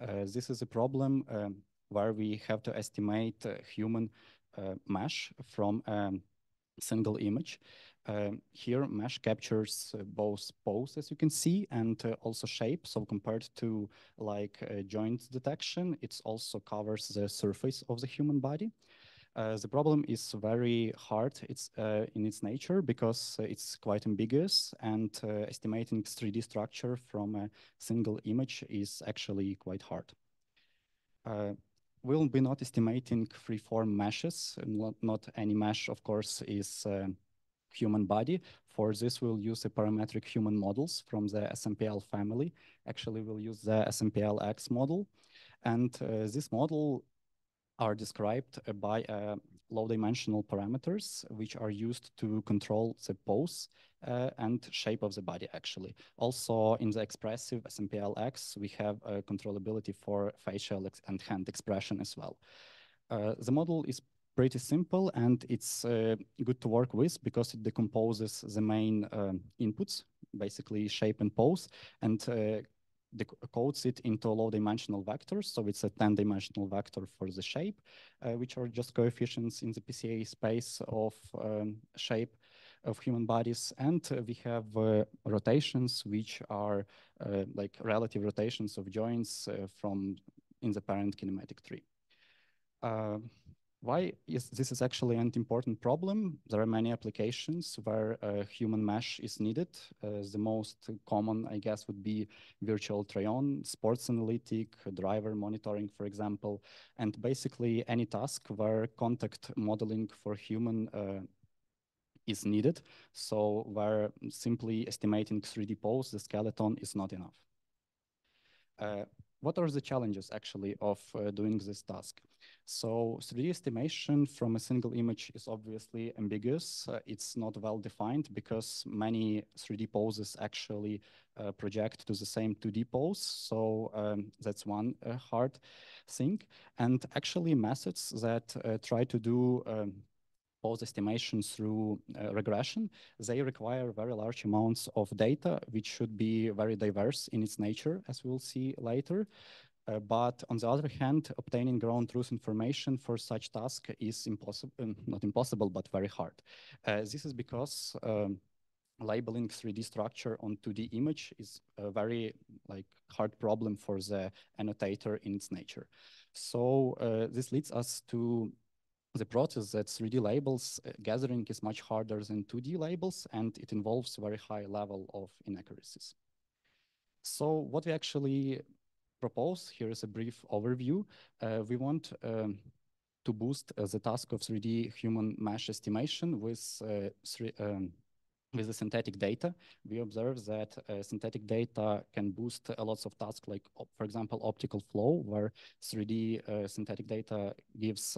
This is a problem where we have to estimate human mesh from a single image. Here, mesh captures both pose, as you can see, and also shape. So compared to like joint detection, it also covers the surface of the human body. The problem is very hard in its nature because it's quite ambiguous, and estimating 3D structure from a single image is actually quite hard. We'll be not estimating free-form meshes. Not any mesh, of course, is human body. For this, we'll use the parametric human models from the SMPL family. Actually, we'll use the SMPL-X model. And this model are described by low-dimensional parameters, which are used to control the pose and shape of the body, actually. Also, in the expressive SMPL-X, we have controllability for facial and hand expression as well. The model is pretty simple, and it's good to work with because it decomposes the main inputs, basically shape and pose, and decodes it into low-dimensional vectors. So it's a 10-dimensional vector for the shape, which are just coefficients in the PCA space of shape of human bodies. And we have rotations, which are like relative rotations of joints from in the parent kinematic tree. Why is this actually an important problem? There are many applications where human mesh is needed. The most common, I guess, would be virtual try-on, sports analytic, driver monitoring, for example, and basically any task where contact modeling for human is needed. So where simply estimating 3D pose, the skeleton, is not enough. What are the challenges actually of doing this task? So 3D estimation from a single image is obviously ambiguous. It's not well defined because many 3D poses actually project to the same 2D pose. So that's one hard thing. And actually methods that try to do pose estimation through regression, they require very large amounts of data, which should be very diverse in its nature, as we'll see later. But on the other hand, obtaining ground truth information for such task is impossible, not impossible, but very hard. This is because labeling 3D structure on 2D image is a very hard problem for the annotator in its nature. So this leads us to the process that 3D labels gathering is much harder than 2D labels, and it involves very high level of inaccuracies. So what we actually propose here is a brief overview. We want to boost the task of 3D human mesh estimation with the synthetic data. We observe that synthetic data can boost a lots of tasks, like, for example, optical flow, where 3D synthetic data gives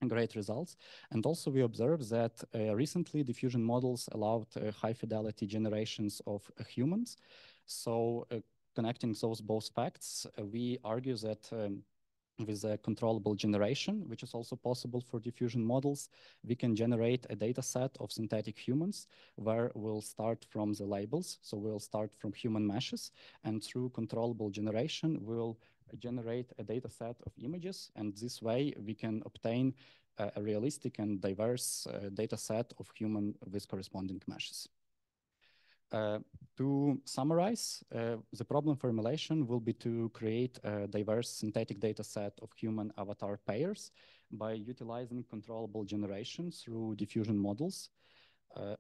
great results. And also we observe that recently diffusion models allowed high fidelity generations of humans. So connecting those both facts, we argue that with a controllable generation, which is also possible for diffusion models, we can generate a data set of synthetic humans where we'll start from the labels. So we'll start from human meshes, and through controllable generation, we'll generate a data set of images. And this way we can obtain a realistic and diverse data set of human with corresponding meshes. To summarize, the problem formulation will be to create a diverse synthetic data set of human avatar pairs by utilizing controllable generation through diffusion models.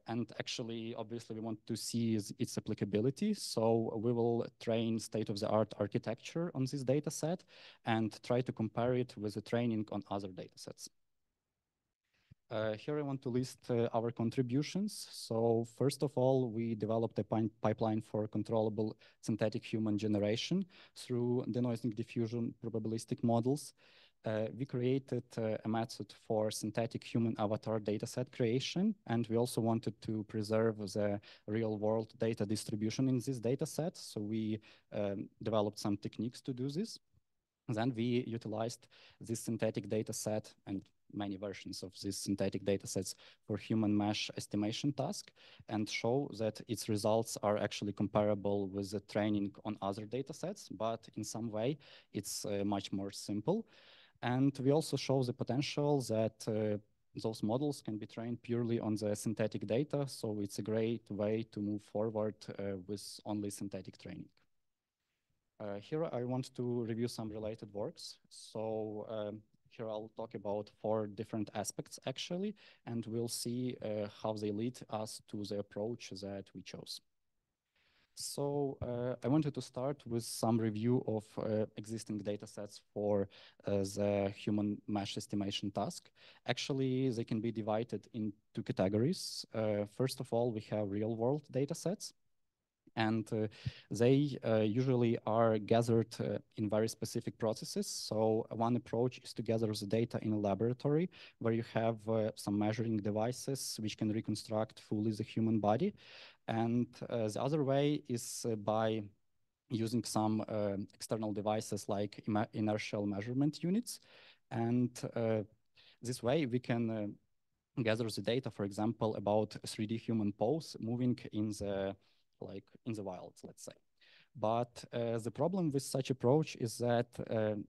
And actually, obviously, we want to see its applicability. So we will train state-of-the-art architecture on this data set and try to compare it with the training on other data sets. Here I want to list our contributions. So first of all, we developed a pipeline for controllable synthetic human generation through denoising diffusion probabilistic models. We created a method for synthetic human avatar dataset creation, and we also wanted to preserve the real-world data distribution in this dataset. So we developed some techniques to do this. Then we utilized this synthetic dataset and many versions of these synthetic datasets for human mesh estimation task and show that its results are actually comparable with the training on other datasets, but in some way it's much more simple. And we also show the potential that those models can be trained purely on the synthetic data. So it's a great way to move forward with only synthetic training. Here I want to review some related works. So here I'll talk about 4 different aspects actually, and we'll see how they lead us to the approach that we chose. So I wanted to start with some review of existing data sets for the human mesh estimation task. Actually, they can be divided in 2 categories. First of all, we have real-world data sets. And they usually are gathered in very specific processes. So one approach is to gather the data in a laboratory where you have some measuring devices which can reconstruct fully the human body. And the other way is by using some external devices like inertial measurement units. And this way we can gather the data, for example, about 3D human pose moving in the wild, let's say. But the problem with such approach is that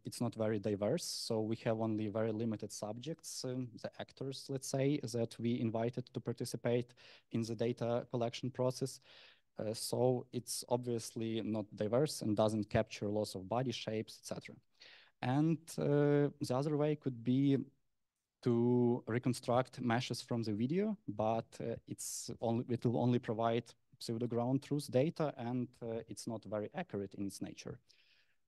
it's not very diverse. So we have only very limited subjects, the actors, let's say, that we invited to participate in the data collection process. So it's obviously not diverse and doesn't capture lots of body shapes, etc. And the other way could be to reconstruct meshes from the video, but it will only provide pseudo-ground truth data, and it's not very accurate in its nature.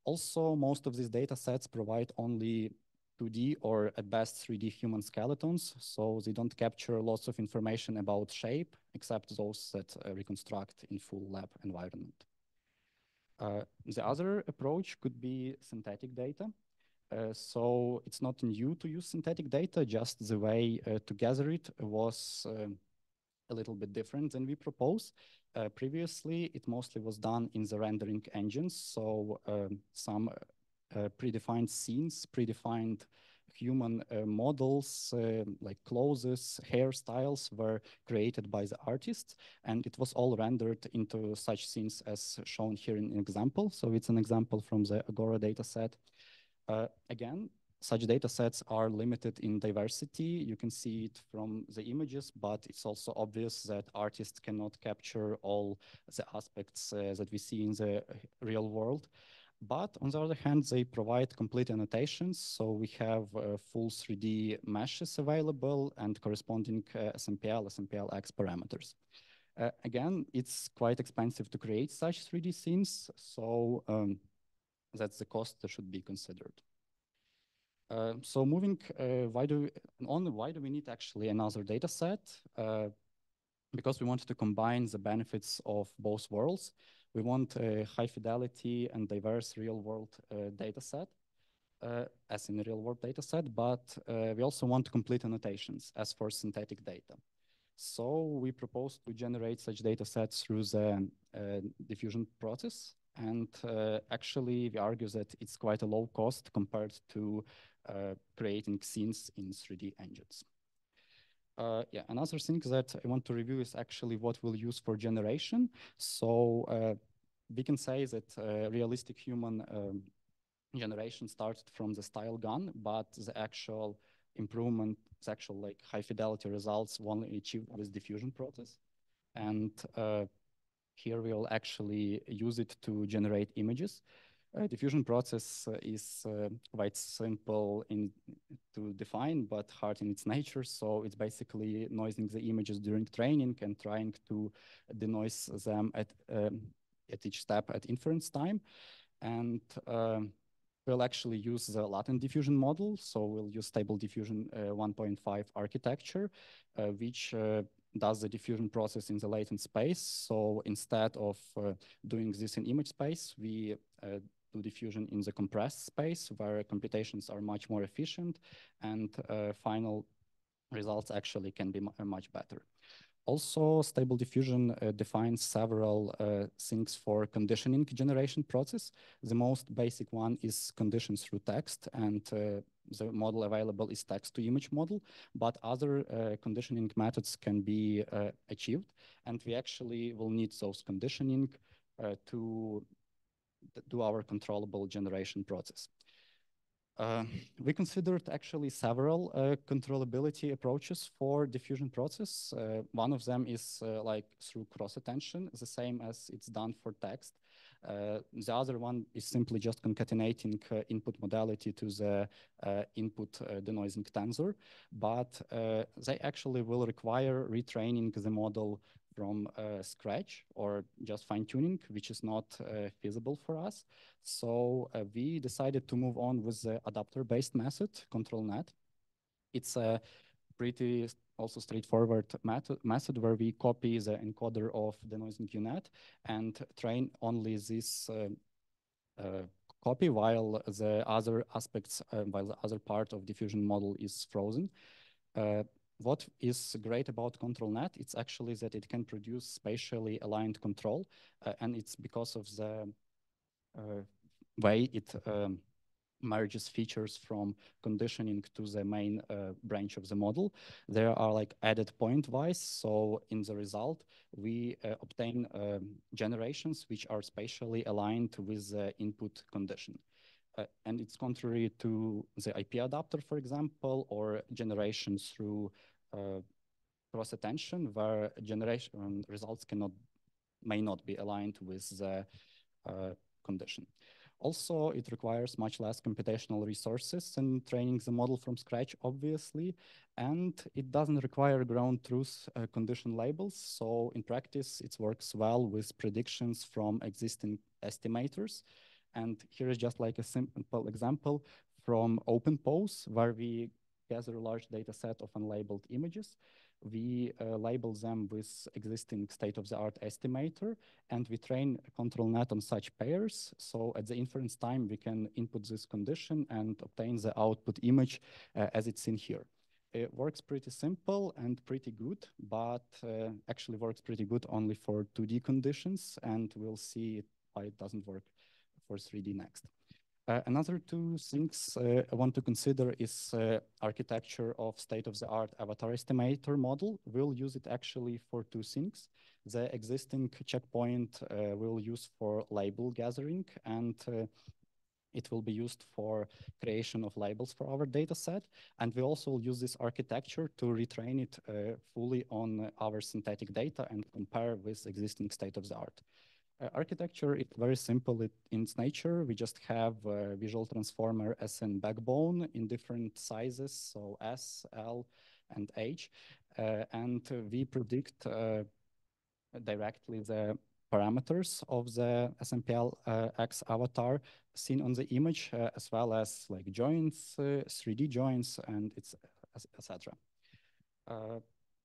Also, most of these data sets provide only 2D or at best 3D human skeletons, so they don't capture lots of information about shape, except those that reconstruct in full lab environment. The other approach could be synthetic data. So it's not new to use synthetic data, just the way to gather it was a little bit different than we propose. Previously, it mostly was done in the rendering engines. So some predefined scenes, predefined human models like clothes, hairstyles were created by the artists, and it was all rendered into such scenes as shown here in an example. So it's an example from the Agora dataset. Again, such data sets are limited in diversity. You can see it from the images, but it's also obvious that artists cannot capture all the aspects that we see in the real world. But on the other hand, they provide complete annotations. So we have full 3D meshes available and corresponding SMPL, SMPLX parameters. Again, it's quite expensive to create such 3D scenes. So that's the cost that should be considered. So moving, why do we need actually another data set? Because we wanted to combine the benefits of both worlds. We want a high fidelity and diverse real world data set, as in a real world data set, but we also want complete annotations as for synthetic data. So we propose to generate such data sets through the diffusion process. And actually, we argue that it's quite a low cost compared to creating scenes in 3D engines. Yeah, another thing that I want to review is actually what we'll use for generation. So we can say that realistic human generation started from the style gun, but the actual improvement, the actual like high fidelity results were only achieved with diffusion process. And here we'll actually use it to generate images. Diffusion process is quite simple to define, but hard in its nature. So it's basically noising the images during training and trying to denoise them at each step at inference time. And we'll actually use the latent diffusion model. So we'll use stable diffusion 1.5 architecture, which does the diffusion process in the latent space. So instead of doing this in image space, we do diffusion in the compressed space where computations are much more efficient and final results actually can be much better. Also, stable diffusion defines several things for conditioning generation process. The most basic one is conditions through text, and the model available is text-to-image model, but other conditioning methods can be achieved. And we actually will need those conditioning to do our controllable generation process. We considered actually several controllability approaches for diffusion process. One of them is like through cross-attention, the same as it's done for text. The other one is simply just concatenating input modality to the input denoising tensor, but they actually will require retraining the model from scratch or just fine-tuning, which is not feasible for us. So we decided to move on with the adapter-based method, ControlNet. It's a pretty also straightforward method where we copy the encoder of the denoising UNet and train only this copy while the other aspects, while the other part of diffusion model is frozen. What is great about ControlNet, it's actually that it can produce spatially aligned control, and it's because of the way it merges features from conditioning to the main branch of the model. There are like added point-wise, so in the result, we obtain generations which are spatially aligned with the input condition. And it's contrary to the IP adapter, for example, or generations through cross-attention, where generation results may not be aligned with the condition. Also, it requires much less computational resources than training the model from scratch, obviously, and it doesn't require ground truth condition labels. So in practice, it works well with predictions from existing estimators. And here is just like a simple example from OpenPose, where we gather a large data set of unlabeled images. We label them with existing state-of-the-art estimator, and we train ControlNet on such pairs. So at the inference time, we can input this condition and obtain the output image as it's in here. It works pretty simple and pretty good, but actually works pretty good only for 2D conditions, and we'll see why it doesn't work for 3D next. Another two things I want to consider is architecture of state-of-the-art avatar estimator model. We'll use it actually for two things. The existing checkpoint we'll use for label gathering, and it will be used for creation of labels for our data set. And we also use this architecture to retrain it fully on our synthetic data and compare with existing state-of-the-art. Architecture is very simple in its nature. We just have a visual transformer as a backbone in different sizes, so S, L, and H. And we predict directly the parameters of the SMPL X avatar seen on the image, as well as like joints, 3D joints, and etc.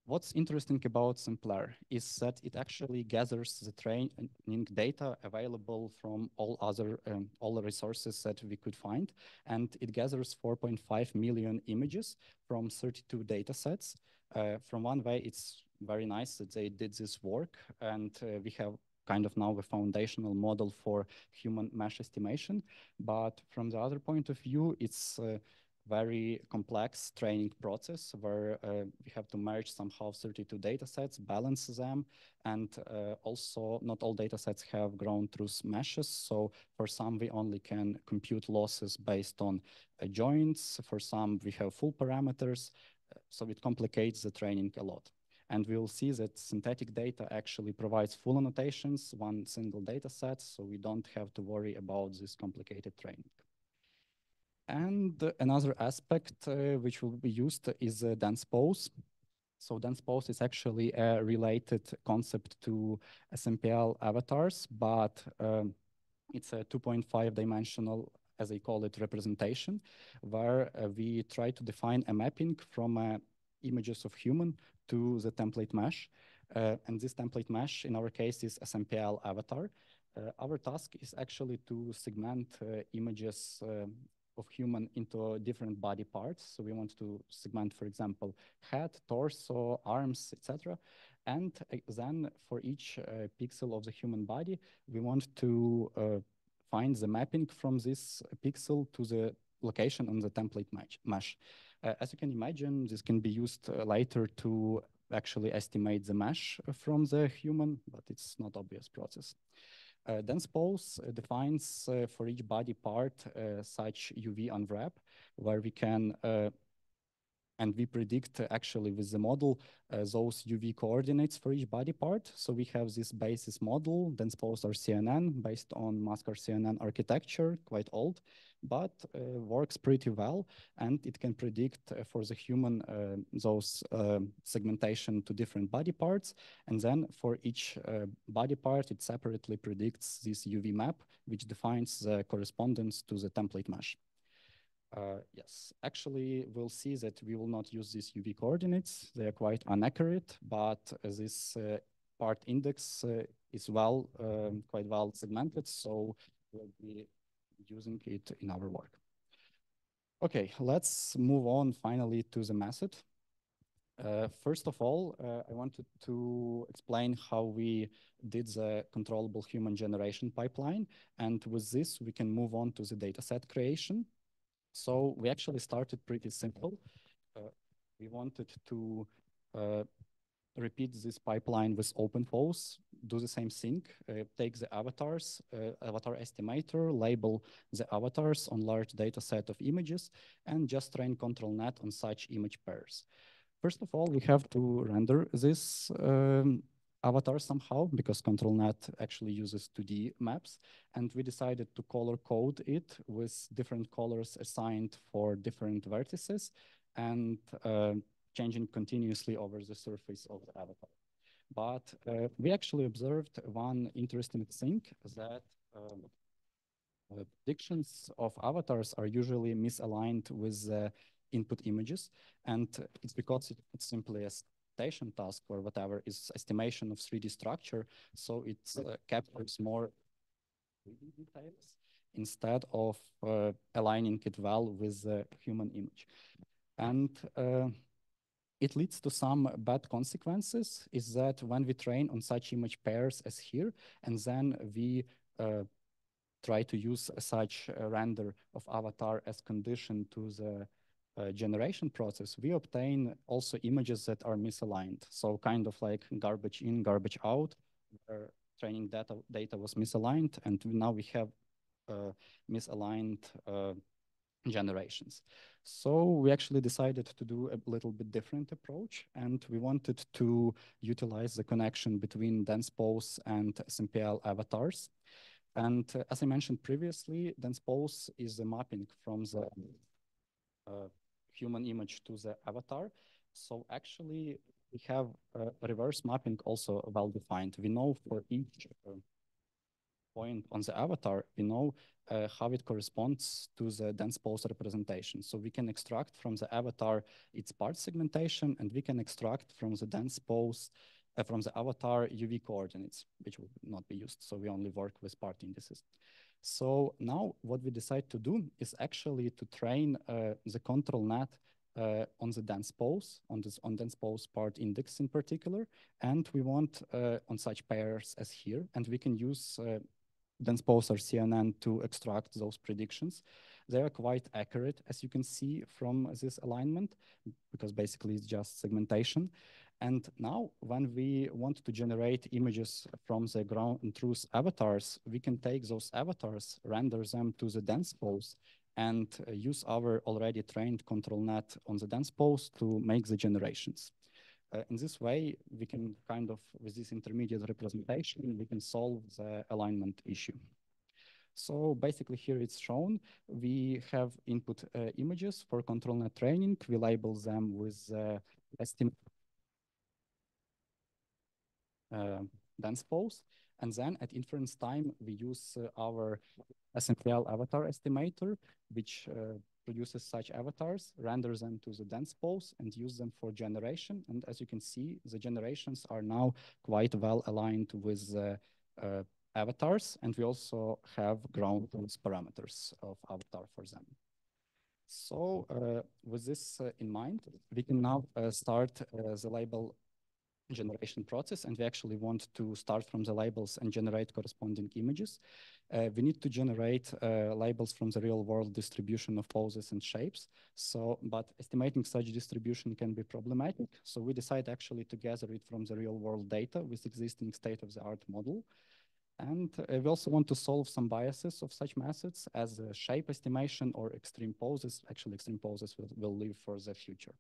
What's interesting about Simpler is that it actually gathers the training data available from all the resources that we could find, and it gathers 4.5 million images from 32 data sets. From one way, it's very nice that they did this work, and we have kind of now a foundational model for human mesh estimation. But from the other point of view, it's very complex training process where we have to merge somehow 32 data sets, balance them, and also not all data sets have ground truth meshes. So for some, we only can compute losses based on joints. For some, we have full parameters. So it complicates the training a lot. And we'll see that synthetic data actually provides full annotations, one single data set, so we don't have to worry about this complicated training. And another aspect which will be used is dense pose. So dense pose is actually a related concept to SMPL avatars, but it's a 2.5 dimensional, as I call it, representation, where we try to define a mapping from images of human to the template mesh. And this template mesh, in our case, is SMPL avatar. Our task is actually to segment images of human into different body parts. So we want to segment, for example, head, torso, arms, etc. And then for each pixel of the human body, we want to find the mapping from this pixel to the location on the template mesh. As you can imagine, this can be used later to actually estimate the mesh from the human, but it's not obvious process. Dense pose defines for each body part such UV unwrap, where we can and we predict actually with the model those UV coordinates for each body part. So we have this basis model, dense pose RCNN, based on mask RCNN architecture, quite old, but works pretty well, and it can predict for the human those segmentation to different body parts, and then for each body part, it separately predicts this UV map, which defines the correspondence to the template mesh. Yes, actually, we'll see that we will not use these UV coordinates. They are quite inaccurate, but this part index is quite well segmented, so we'll be using it in our work. Okay, let's move on finally to the method. First of all, I wanted to explain how we did the controllable human generation pipeline, and with this, we can move on to the dataset creation. So we actually started pretty simple. We wanted to repeat this pipeline with OpenPose, do the same thing, take the avatars, avatar estimator, label the avatars on large data set of images, and just train control net on such image pairs. First of all, we have to render this avatar somehow, because ControlNet actually uses 2D maps, and we decided to color code it with different colors assigned for different vertices and changing continuously over the surface of the avatar. But we actually observed one interesting thing, that predictions of avatars are usually misaligned with input images, and it's because it's simply a task or whatever is estimation of 3D structure, so it captures more 3D details instead of aligning it well with the human image. And it leads to some bad consequences, is that when we train on such image pairs as here, and then we try to use such a render of avatar as condition to the generation process, we obtain also images that are misaligned. So kind of like garbage in, garbage out, where training data was misaligned, and now we have misaligned generations. So we actually decided to do a little bit different approach, and we wanted to utilize the connection between dense pose and SMPL avatars. And as I mentioned previously, dense pose is the mapping from the human image to the avatar. So actually, we have a reverse mapping also well defined. We know for each point on the avatar, we know how it corresponds to the dense pose representation. So we can extract from the avatar its part segmentation, and we can extract from the dense pose from the avatar UV coordinates, which will not be used. So we only work with part indices. So now what we decide to do is actually to train the control net on the dense pose, on dense pose part index in particular, and we want on such pairs as here, and we can use dense pose or CNN to extract those predictions. They are quite accurate, as you can see from this alignment, because basically it's just segmentation. And now when we want to generate images from the ground truth avatars, we can take those avatars, render them to the dense pose, and use our already trained control net on the dense pose to make the generations. In this way, we can kind of, with this intermediate representation, we can solve the alignment issue. So basically here it's shown, we have input images for control net training. We label them with estimate dense pose. And then at inference time, we use our SMPL avatar estimator, which produces such avatars, renders them to the dense pose, and use them for generation. And as you can see, the generations are now quite well aligned with the avatars, and we also have ground truth parameters of avatar for them. So with this in mind, we can now start the label generation process, and we actually want to start from the labels and generate corresponding images. We need to generate labels from the real world distribution of poses and shapes. So, but estimating such distribution can be problematic. So we decide actually to gather it from the real world data with existing state-of-the-art model. And we also want to solve some biases of such methods as shape estimation or extreme poses. Actually, extreme poses will live for the future.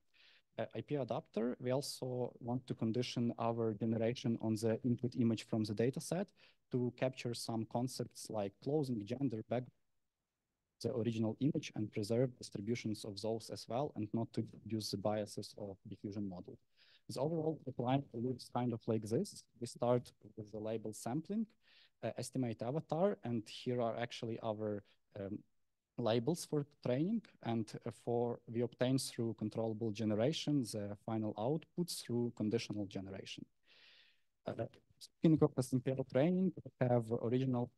IP adapter, we also want to condition our generation on the input image from the dataset to capture some concepts like clothing, gender, background, the original image, and preserve distributions of those as well, and not to use the biases of diffusion model. The overall pipeline looks kind of like this. We start with the label sampling, estimate avatar, and here are actually our labels for training, and we obtain through controllable generation the final outputs through conditional generation. Speaking of SMPL training, we have original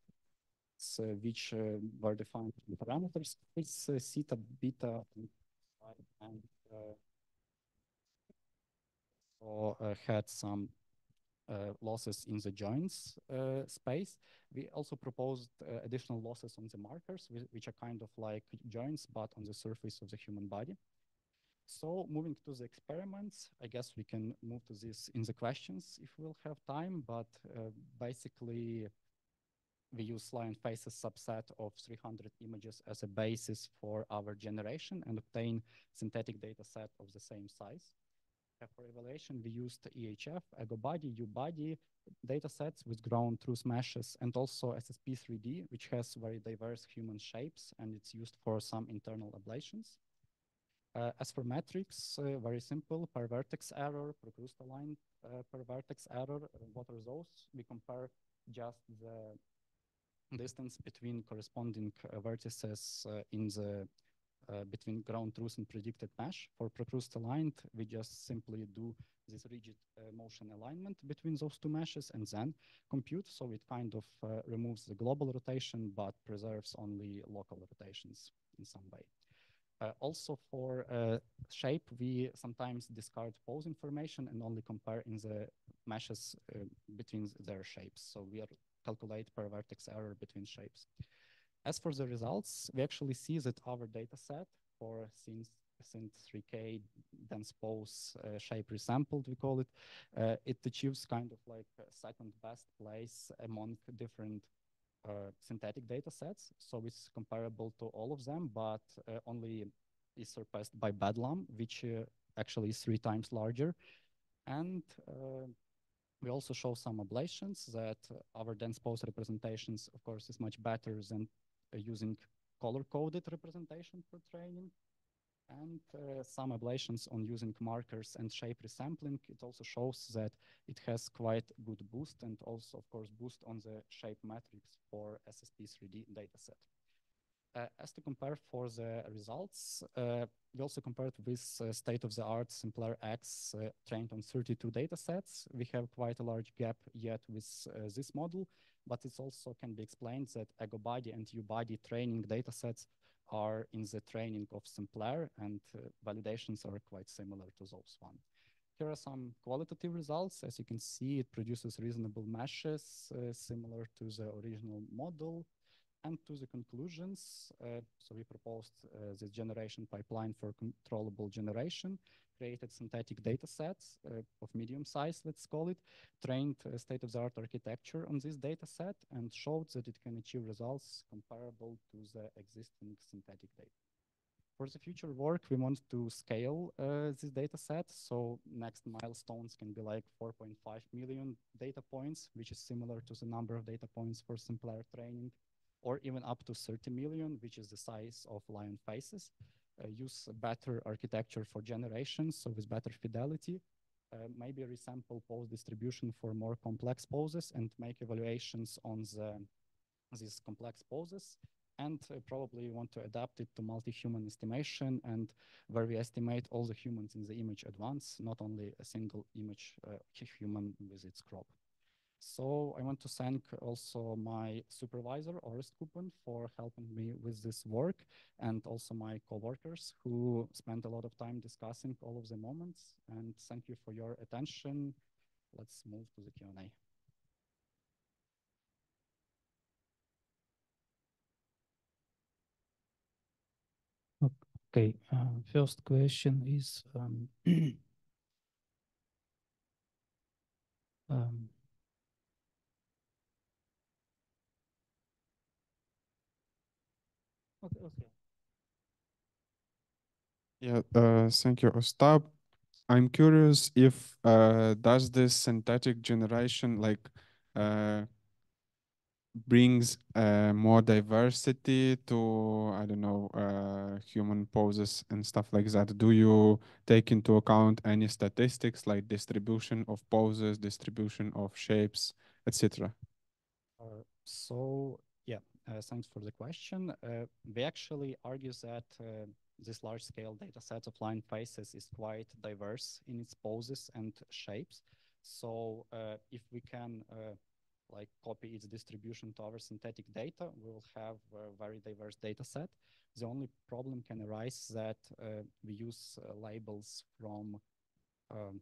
which were defined in parameters. It's theta, beta, and had some losses in the joints space. We also proposed additional losses on the markers, which are kind of like joints, but on the surface of the human body. So moving to the experiments, I guess we can move to this in the questions if we'll have time, but basically we use Lion Faces subset of 300 images as a basis for our generation and obtain synthetic data set of the same size. For evaluation, we used EHF, EgoBody, UBody datasets with ground truth meshes, and also SSP3D, which has very diverse human shapes, and it's used for some internal ablations. As for metrics, very simple, per vertex error, per crystal line per vertex error. What are those? We compare just the distance between corresponding vertices in the between ground truth and predicted mesh. For procrustal aligned, we just simply do this rigid motion alignment between those two meshes and then compute. So it kind of removes the global rotation, but preserves only local rotations in some way. Also for shape, we sometimes discard pose information and only compare in the meshes between their shapes. So we calculate per vertex error between shapes. As for the results, we actually see that our data set for SYNT3K dense pose shape resampled, we call it, it achieves kind of like a second best place among different synthetic data sets. So it's comparable to all of them, but only is surpassed by Bedlam, which actually is 3 times larger. And we also show some ablations that our dense pose representations, of course, is much better than using color-coded representation for training. And some ablations on using markers and shape resampling. It also shows that it has quite good boost and also, of course, boost on the shape metrics for SSP3D dataset. As to compare for the results, we also compared with state-of-the-art Simpler X trained on 32 datasets. We have quite a large gap yet with this model, but it also can be explained that EgoBody and UBody training datasets are in the training of Simpler, and validations are quite similar to those one. Here are some qualitative results. As you can see, it produces reasonable meshes similar to the original model. And to the conclusions, so we proposed this generation pipeline for controllable generation, created synthetic data sets of medium size, let's call it, trained state-of-the-art architecture on this data set, and showed that it can achieve results comparable to the existing synthetic data. For the future work, we want to scale this data set. So next milestones can be like 4.5 million data points, which is similar to the number of data points for simpler training, or even up to 30 million, which is the size of Lion Faces. Use a better architecture for generations, so with better fidelity. Maybe resample pose distribution for more complex poses and make evaluations on these complex poses. And probably want to adapt it to multi-human estimation, and where we estimate all the humans in the image at once, not only a single image human with its crop. So I want to thank also my supervisor, Orest Kupen, for helping me with this work, and also my coworkers who spent a lot of time discussing all of the moments. And thank you for your attention. let's move to the Q&A. Okay, first question is um, okay. Yeah, thank you, Ostap. I'm curious if does this synthetic generation uh, brings more diversity to, I don't know, human poses and stuff like that? Do you take into account any statistics like distribution of poses, distribution of shapes, etc.? So yeah, thanks for the question. We actually argue that this large-scale data set of line faces is quite diverse in its poses and shapes. So if we can like copy its distribution to our synthetic data, we will have a very diverse data set. The only problem can arise that we use labels from um,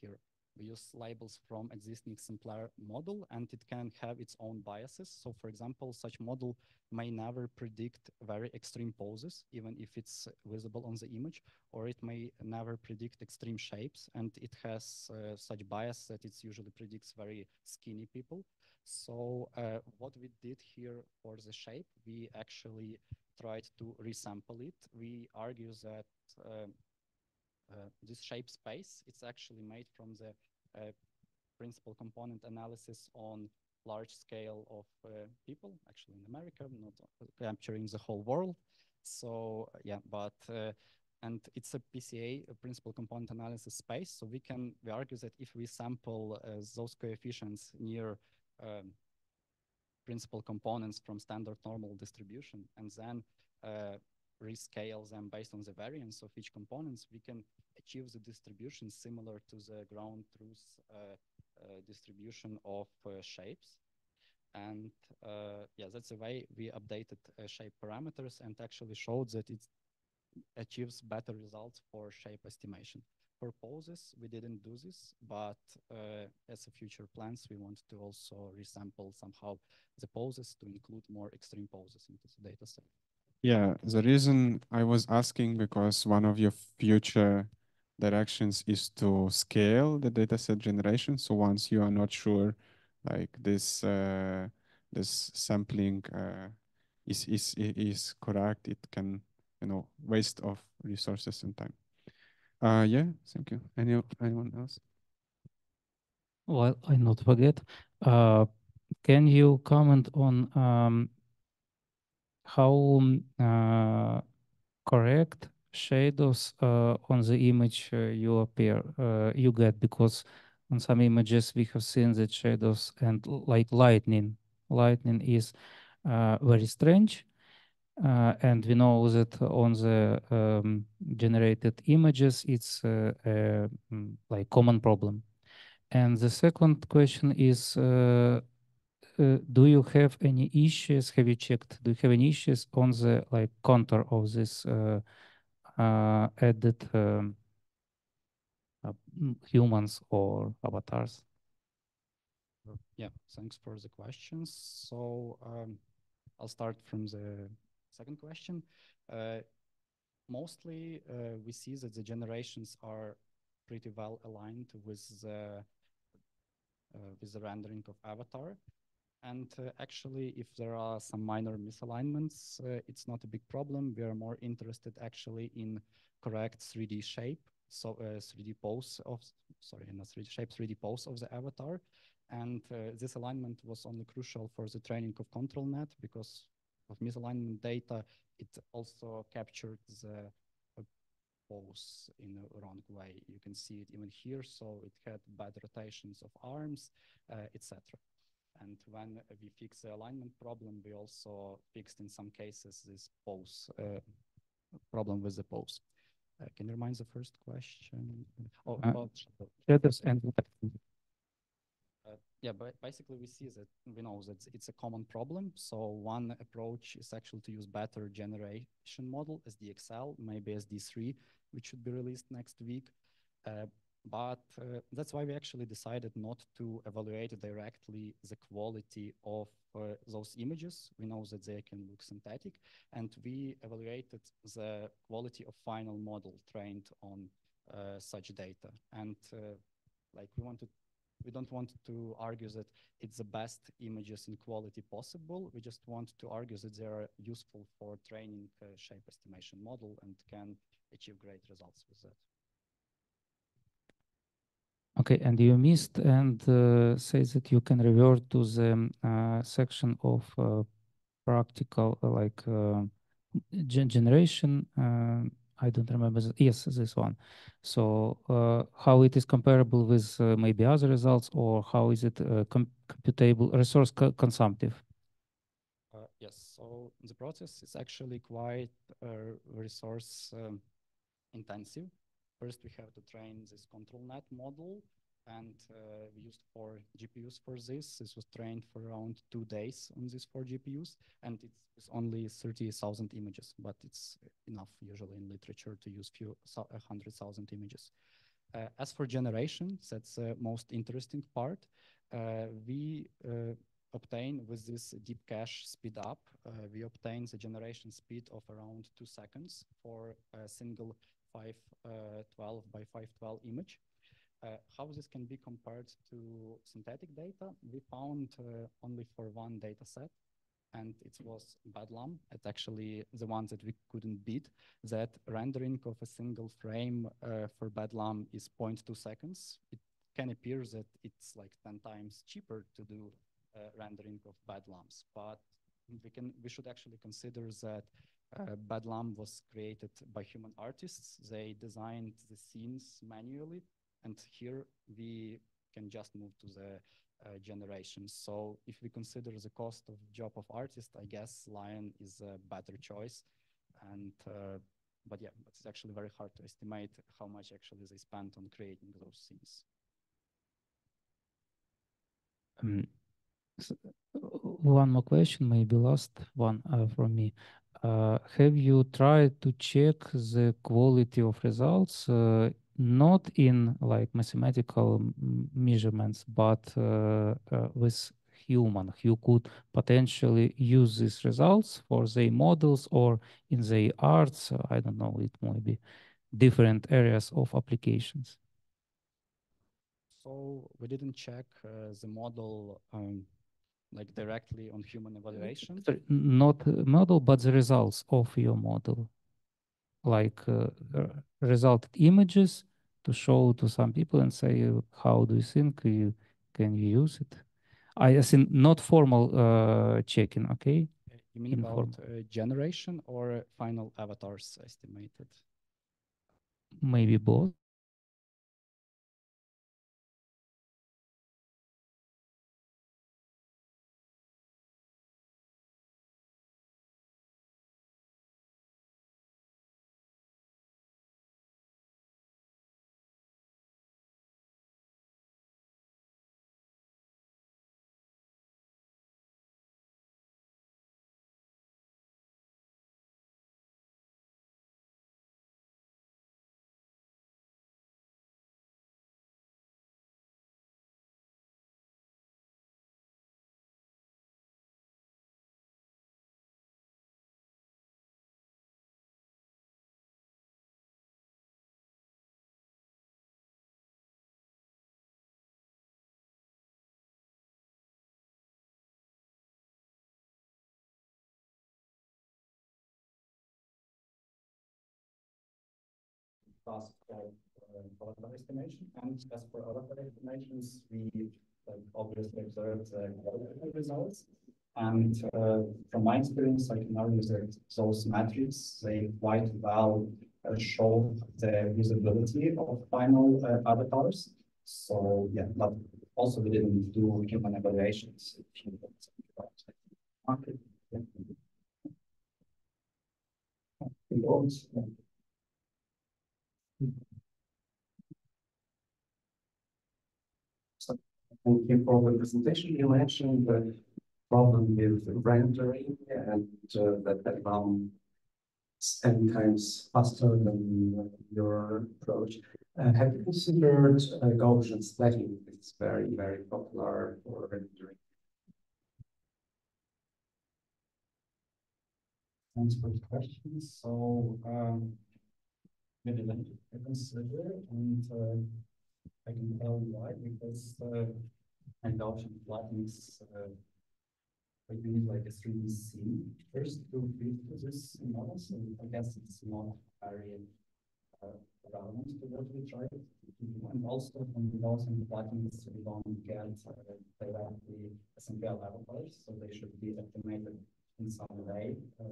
here. We use labels from existing exemplar model, and it can have its own biases. So for example, such model may never predict very extreme poses, even if it's visible on the image, or it may never predict extreme shapes, and it has such bias that it usually predicts very skinny people. So what we did here for the shape, we actually tried to resample it. We argue that this shape space, it's actually made from the principal component analysis on large scale of people, actually in America, not capturing the whole world. So yeah, but and it's a PCA, a principal component analysis space. So we argue that if we sample those coefficients near principal components from standard normal distribution and then rescale them based on the variance of each components, we can achieve the distribution similar to the ground truth distribution of shapes. And yeah, that's the way we updated shape parameters and actually showed that it achieves better results for shape estimation. For poses, we didn't do this, but as a future plans, we want to also resample somehow the poses to include more extreme poses into the data set. Yeah, the reason I was asking because one of your future directions is to scale the dataset generation. So once you are not sure, like this sampling is correct, it can, you know, waste of resources and time. Yeah, thank you. Anyone else? Well, I not forget. Uh, can you comment on how correct shadows on the image you get? Because on some images we have seen that shadows and like lightning is very strange. And we know that on the generated images, it's like common problem. And the second question is, do you have any issues? Have you checked? Do you have any issues on the like contour of this added humans or avatars? Yeah, thanks for the questions. So I'll start from the second question. Uh, Mostly, we see that the generations are pretty well aligned with the rendering of avatar. And actually, if there are some minor misalignments, it's not a big problem. We are more interested actually in correct 3D shape, so 3D pose of, sorry, not 3D shape, 3D pose of the avatar. And this alignment was only crucial for the training of control net because of misalignment data, it also captured the pose in a wrong way. You can see it even here. So it had bad rotations of arms, etc. And when we fix the alignment problem, we also fixed in some cases this pose problem with the pose. Can you remind the first question? Oh, about Shadows and yeah, but basically we see that we know that it's a common problem. So one approach is actually to use better generation model as DXL, maybe as D3, which should be released next week. But that's why we actually decided not to evaluate directly the quality of those images. We know that they can look synthetic, and we evaluated the quality of final model trained on such data. And like we don't want to argue that it's the best images in quality possible. We just want to argue that they are useful for training a shape estimation model and can achieve great results with that. Okay, and you missed and say that you can revert to the section of practical generation. I don't remember. Yes, this one. So how it is comparable with maybe other results, or how is it computable, resource consumptive? Yes, so the process is actually quite resource intensive. First, we have to train this control net model, and we used 4 GPUs for this. This was trained for around 2 days on these 4 GPUs, and it's only 30,000 images, but it's enough usually in literature to use 100,000 images. As for generation, that's the most interesting part. We obtain with this deep cache speed up, we obtain the generation speed of around 2 seconds for a single 512 by 512 image. How this can be compared to synthetic data? We found only for one data set, and it was Bedlam. It's actually the one that we couldn't beat. That rendering of a single frame for Bedlam is 0.2 seconds. It can appear that it's like 10 times cheaper to do rendering of Bedlams, but we should actually consider that Bedlam was created by human artists. They designed the scenes manually, and here we can just move to the generations. So if we consider the cost of job of artist, I guess Lion is a better choice. And but yeah, it's actually very hard to estimate how much actually they spent on creating those scenes. One more question, maybe last one from me. Have you tried to check the quality of results, not in like mathematical measurements, but with human who could potentially use these results for their models or in their arts? I don't know, it might be different areas of applications. So we didn't check the model like directly on human evaluation. Sorry, not model, but the results of your model, like resulted images to show to some people and say, how do you think you can you use it? I think not formal checking, okay? You mean Informal. about generation or final avatars estimated? Maybe both. Task for avatar estimation. And as for avatar estimations, we obviously observed the qualitative results. And from my experience, I can argue that those metrics, they quite well show the usability of final avatars. So yeah, but also we didn't do human evaluations. Okay. Yeah. Thank you for the presentation. You mentioned the problem with rendering and that 10 times faster than your approach. Have you considered Gaussian splitting? It's very, very popular for rendering. Thanks for the question. So maybe let me consider, and I can tell you why, because Gaussian splitting is we need like a 3D scene first to fit to this model. So I guess it's not very relevant to what we try to do. And also from the Gaussian plugins, we don't get directly SMPL avatars, so they should be estimated in some way. So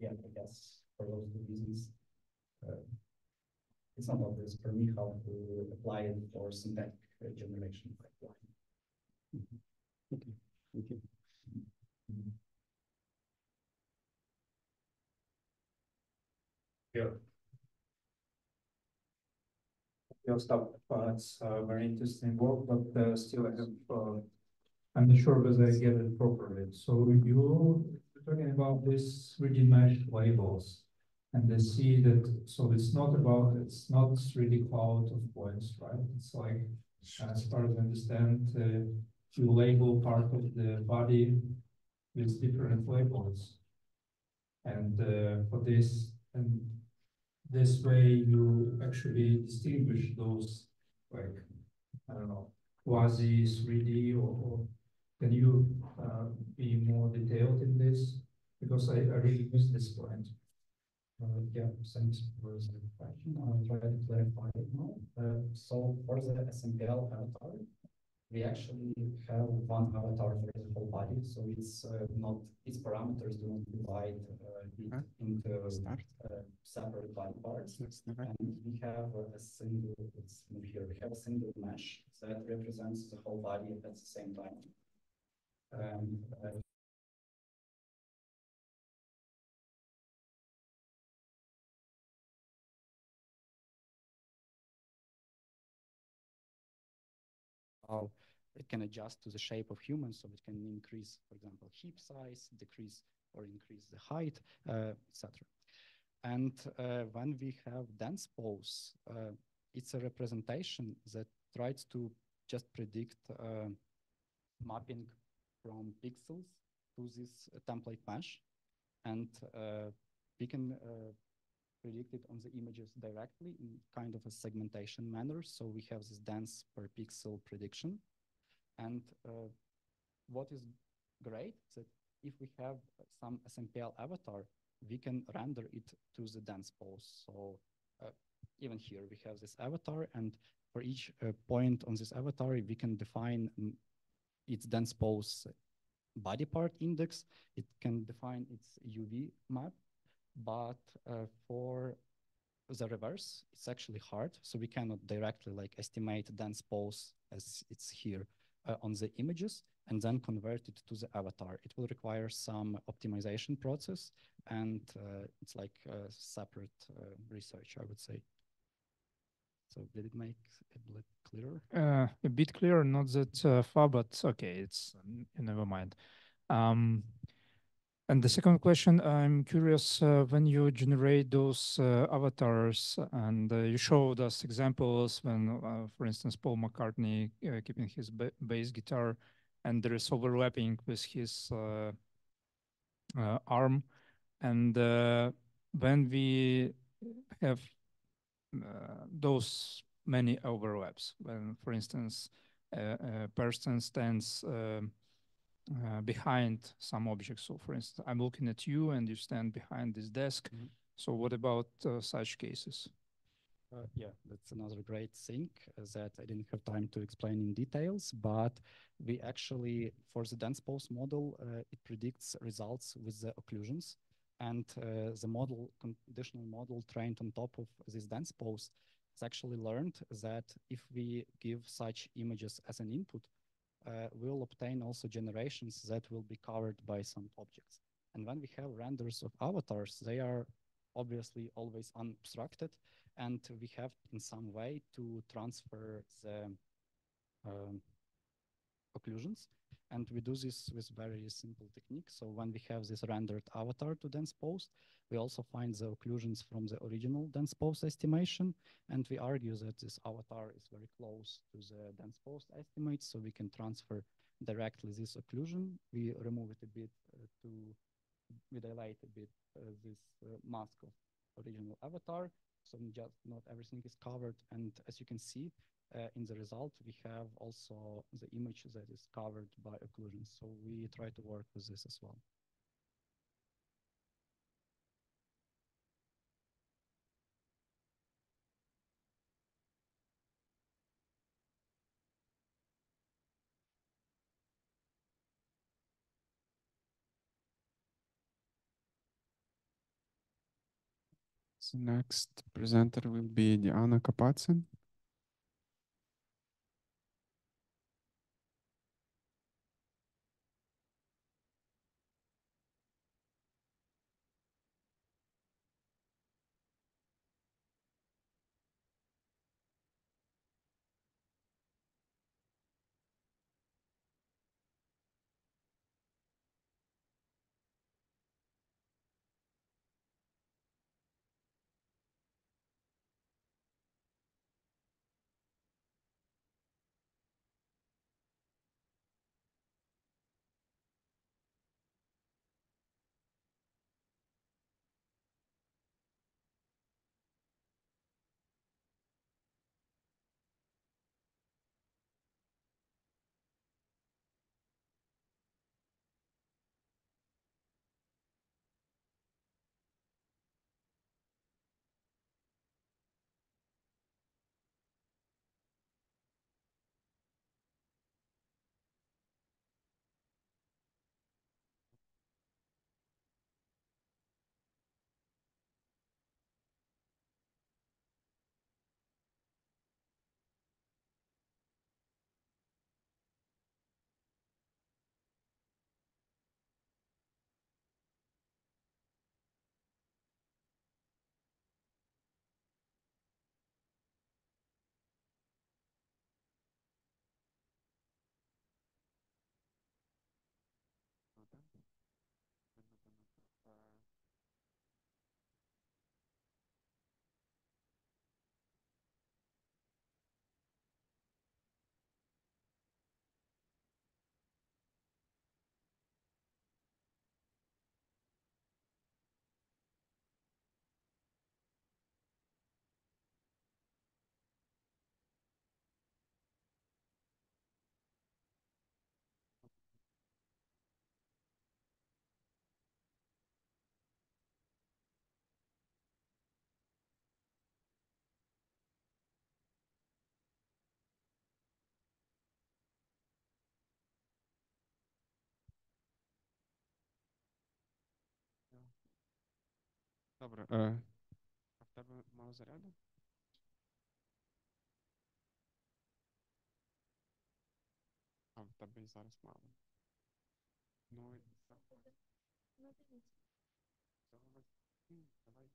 yeah, I guess for those two reasons, it's not obvious for me how to apply it for synthetic generation pipeline. Okay, thank you. Yeah. Your stuff, it's very interesting work, but still I have, I'm not sure whether I get it properly. So you're talking about these 3D mesh labels, and they see that, so it's not 3D cloud of points, right? It's like, as far as I understand, you label part of the body with different labels. And for this, and this way you actually distinguish those, like, I don't know, quasi 3D, or can you be more detailed in this? Because I really missed this point. Yeah, thanks for the question. I'll try to clarify it now. So for the SMPL avatar, we actually have one avatar for the whole body. So it's not, its parameters do not divide it into separate body parts. And we have a single, let's move here, we have a single mesh that represents the whole body at the same time. How it can adjust to the shape of humans, so it can increase, for example, hip size, decrease or increase the height, etc. And when we have dense pose, it's a representation that tries to just predict mapping from pixels to this template mesh, and we can predict it on the images directly in kind of a segmentation manner. So we have this dense per pixel prediction. And what is great is that if we have some SMPL avatar, we can render it to the dense pose. So even here we have this avatar, and for each point on this avatar, we can define its dense pose body part index. It can define its UV map. But for the reverse, it's actually hard. So we cannot directly like estimate dense pose as it's here on the images and then convert it to the avatar. It will require some optimization process, and it's like separate research, I would say. So did it make it a bit clearer? A bit clearer, not that far, but okay, it's never mind. And the second question, I'm curious, when you generate those avatars, and you showed us examples when, for instance, Paul McCartney keeping his bass guitar, and there is overlapping with his arm. And when we have those many overlaps, when, for instance, a person stands behind some objects. So for instance, I'm looking at you and you stand behind this desk. Mm-hmm. So what about such cases? Yeah, that's another great thing that I didn't have time to explain in details, but we actually, for the dense pose model, it predicts results with the occlusions. And the model, conditional model trained on top of this dense pose, has actually learned that if we give such images as an input, we'll obtain also generations that will be covered by some objects. And when we have renders of avatars, they are obviously always unobstructed, and we have in some way to transfer the occlusions. And we do this with very simple technique. So when we have this rendered avatar to dense post, we also find the occlusions from the original dense post estimation. And we argue that this avatar is very close to the dense post estimate. So we can transfer directly this occlusion. We remove it a bit we dilate a bit this mask of original avatar. So just not everything is covered. And as you can see, in the result, we have also the image that is covered by occlusion. So we try to work with this as well. So next presenter will be Diana Kapatsin. Добре. А в тебе мало заряду? А в тебе і зараз мало. Ну, давай.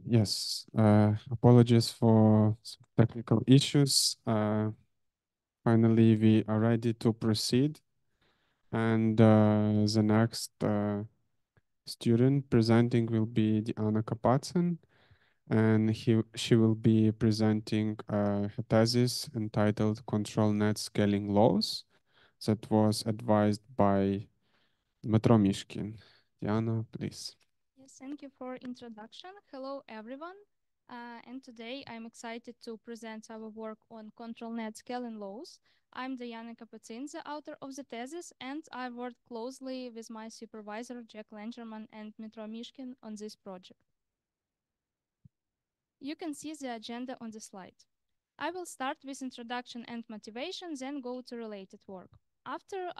Yes, apologies for some technical issues. Finally, we are ready to proceed. And the next student presenting will be Diana Kapatsin, and she will be presenting her thesis entitled Control Net Scaling Laws that was advised by Dmytro Mishkin. Diana, please. Yes, thank you for introduction. Hello, everyone. And today I'm excited to present our work on ControlNet scaling laws. I'm Diana Kapatsin, the author of the thesis, and I worked closely with my supervisor, Jack Langerman and Dmitro Mishkin, on this project. You can see the agenda on the slide. I will start with introduction and motivation, then go to related work. After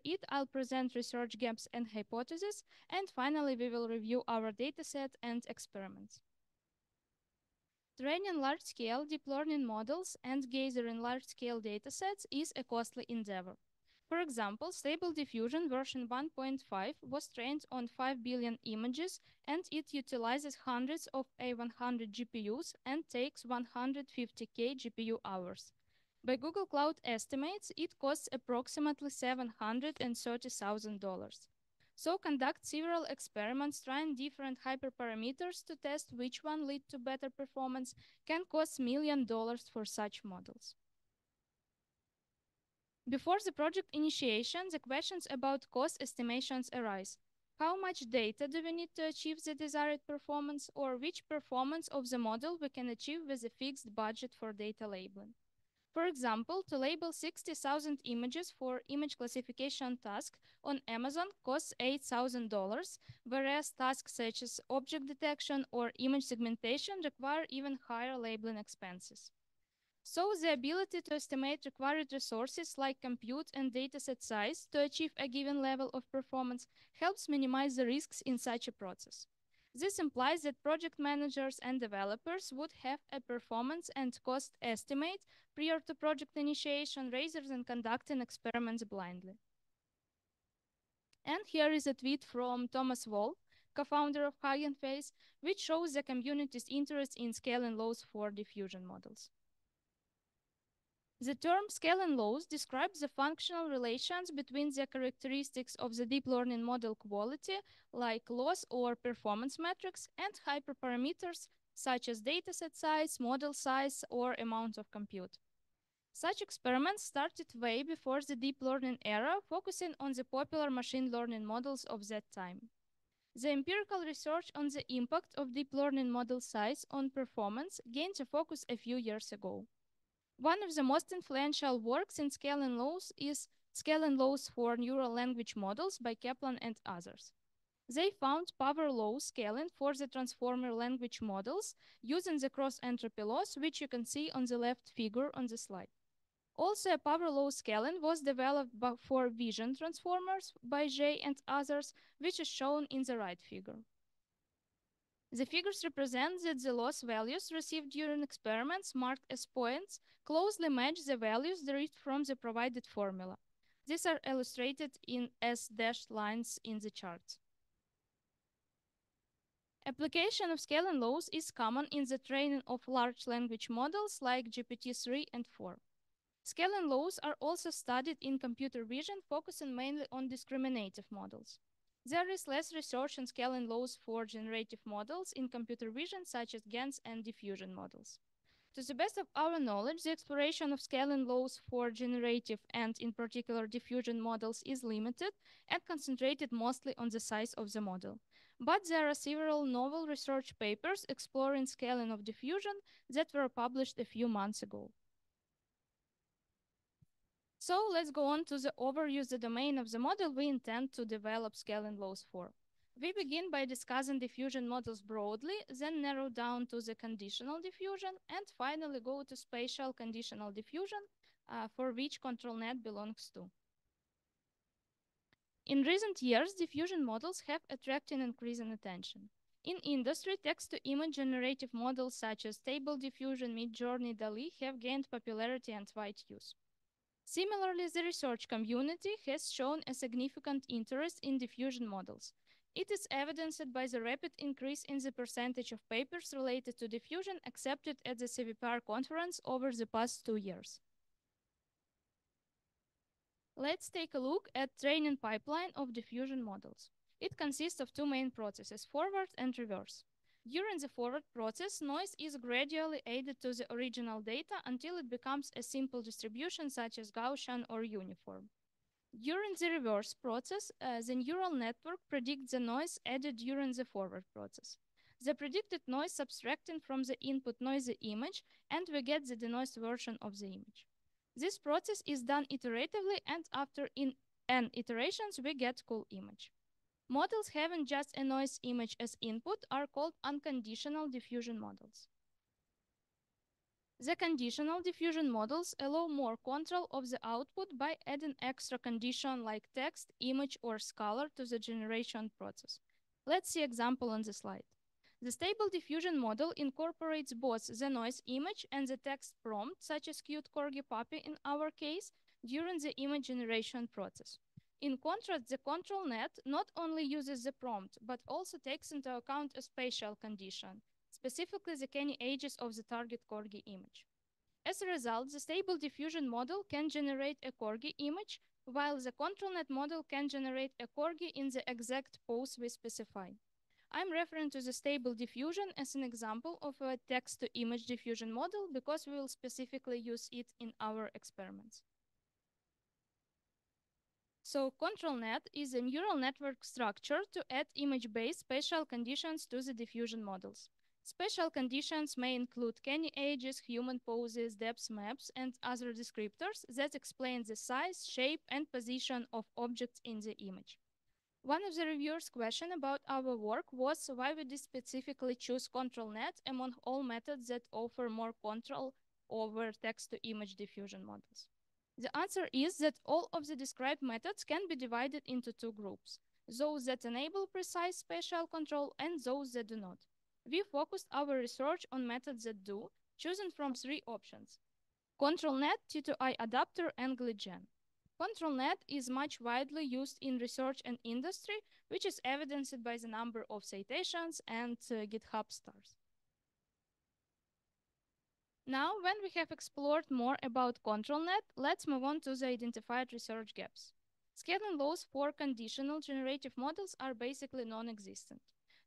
it, I'll present research gaps and hypotheses, and finally we will review our dataset and experiments. Training large-scale deep learning models and gathering large-scale datasets is a costly endeavor. For example, Stable Diffusion version 1.5 was trained on 5 billion images, and it utilizes hundreds of A100 GPUs and takes 150K GPU hours. By Google Cloud estimates, it costs approximately $730,000. So conduct several experiments trying different hyperparameters to test which one lead to better performance can cost $1 million for such models. Before the project initiation, the questions about cost estimations arise. How much data do we need to achieve the desired performance, or which performance of the model we can achieve with a fixed budget for data labeling? For example, to label 60,000 images for image classification task on Amazon costs $8,000, whereas tasks such as object detection or image segmentation require even higher labeling expenses. So the ability to estimate required resources like compute and dataset size to achieve a given level of performance helps minimize the risks in such a process. This implies that project managers and developers would have a performance and cost estimate prior to project initiation rather than conducting experiments blindly. And here is a tweet from Thomas Wall, co-founder of Hugging Face, which shows the community's interest in scaling laws for diffusion models. The term scaling laws describes the functional relations between the characteristics of the deep learning model quality, like loss or performance metrics, and hyperparameters such as dataset size, model size, or amount of compute. Such experiments started way before the deep learning era, focusing on the popular machine learning models of that time. The empirical research on the impact of deep learning model size on performance gained a focus a few years ago. One of the most influential works in scaling laws is Scaling Laws for Neural Language Models by Kaplan and others. They found power law scaling for the transformer language models using the cross-entropy loss, which you can see on the left figure on the slide. Also, a power law scaling was developed for vision transformers by Jay and others, which is shown in the right figure. The figures represent that the loss values received during experiments marked as points closely match the values derived from the provided formula. These are illustrated as dashed lines in the chart. Application of scaling laws is common in the training of large language models like GPT-3 and 4. Scaling laws are also studied in computer vision, focusing mainly on discriminative models. There is less research on scaling laws for generative models in computer vision, such as GANs and diffusion models. To the best of our knowledge, the exploration of scaling laws for generative and, in particular, diffusion models is limited and concentrated mostly on the size of the model. But there are several novel research papers exploring scaling of diffusion that were published a few months ago. So let's go on to the overview, the domain of the model we intend to develop scaling laws for. We begin by discussing diffusion models broadly, then narrow down to the conditional diffusion, and finally go to spatial conditional diffusion, for which ControlNet belongs to. In recent years, diffusion models have attracted increasing attention. In industry, text-to-image generative models such as Stable Diffusion, Midjourney, DALL-E have gained popularity and wide use. Similarly, the research community has shown a significant interest in diffusion models. It is evidenced by the rapid increase in the percentage of papers related to diffusion accepted at the CVPR conference over the past 2 years. Let's take a look at training pipeline of diffusion models. It consists of two main processes, forward and reverse. During the forward process, noise is gradually added to the original data until it becomes a simple distribution such as Gaussian or uniform. During the reverse process, the neural network predicts the noise added during the forward process. the predicted noise subtracting from the input noisy image, and we get the denoised version of the image. This process is done iteratively, and after n iterations, we get cool image. Models having just a noise image as input are called unconditional diffusion models. The conditional diffusion models allow more control of the output by adding extra condition like text, image, or scalar to the generation process. Let's see example on the slide. The stable diffusion model incorporates both the noise image and the text prompt, such as cute corgi puppy in our case, during the image generation process. In contrast, the control net not only uses the prompt, but also takes into account a spatial condition, specifically the canny edges of the target corgi image. As a result, the stable diffusion model can generate a corgi image, while the control net model can generate a corgi in the exact pose we specify. I'm referring to the stable diffusion as an example of a text-to-image diffusion model because we will specifically use it in our experiments. So ControlNet is a neural network structure to add image-based spatial conditions to the diffusion models. Spatial conditions may include canny edges, human poses, depth maps, and other descriptors that explain the size, shape, and position of objects in the image. One of the reviewers' questions about our work was why we did specifically choose ControlNet among all methods that offer more control over text-to-image diffusion models. The answer is that all of the described methods can be divided into two groups, those that enable precise spatial control and those that do not. We focused our research on methods that do, choosing from three options: ControlNet, T2I adapter, and GlitchGen. ControlNet is much widely used in research and industry, which is evidenced by the number of citations and GitHub stars. Now, when we have explored more about ControlNet, let's move on to the identified research gaps. Scaling laws for conditional generative models are basically non-existent.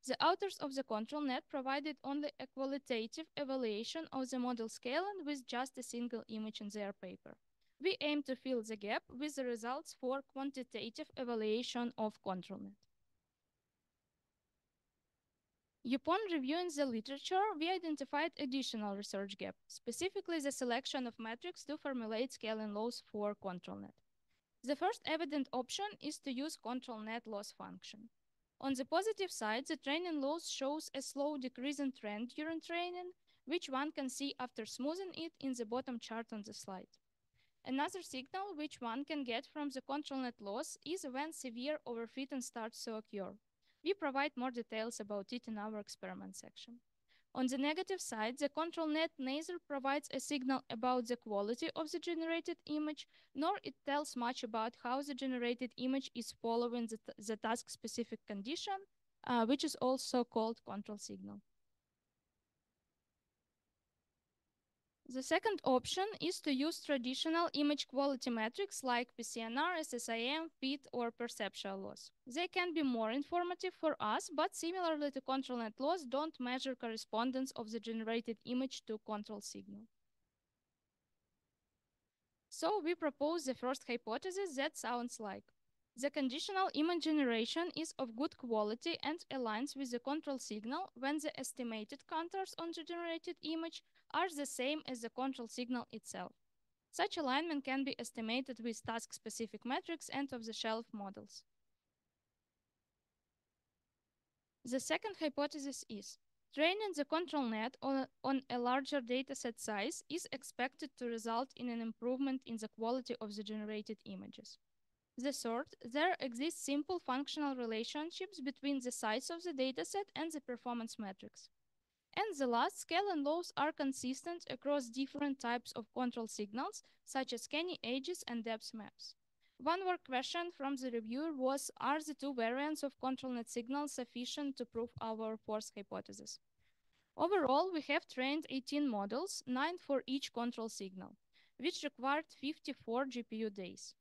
The authors of the ControlNet provided only a qualitative evaluation of the model scaling with just a single image in their paper. We aim to fill the gap with the results for quantitative evaluation of ControlNet. Upon reviewing the literature, we identified additional research gaps, specifically the selection of metrics to formulate scaling laws for ControlNet. The first evident option is to use ControlNet loss function. On the positive side, the training loss shows a slow decreasing trend during training, which one can see after smoothing it in the bottom chart on the slide. Another signal which one can get from the ControlNet loss is when severe overfitting starts to occur. We provide more details about it in our experiment section. On the negative side, the ControlNet neither provides a signal about the quality of the generated image, nor it tells much about how the generated image is following the task-specific condition, which is also called control signal. The second option is to use traditional image quality metrics like PCNR, SSIM, FIT, or perceptual loss. They can be more informative for us, but similarly to ControlNet loss, don't measure correspondence of the generated image to control signal. So we propose the first hypothesis that sounds like: the conditional image generation is of good quality and aligns with the control signal when the estimated contours on the generated image are the same as the control signal itself. Such alignment can be estimated with task-specific metrics and off-the-shelf models. The second hypothesis is: training the control net on a larger dataset size is expected to result in an improvement in the quality of the generated images. The third, there exist simple functional relationships between the size of the dataset and the performance metrics. And the last, scaling laws are consistent across different types of control signals, such as canny edges and depth maps. One more question from the reviewer was: are the two variants of ControlNet signals sufficient to prove our fourth hypothesis? Overall, we have trained 18 models, 9 for each control signal, which required 54 GPU days.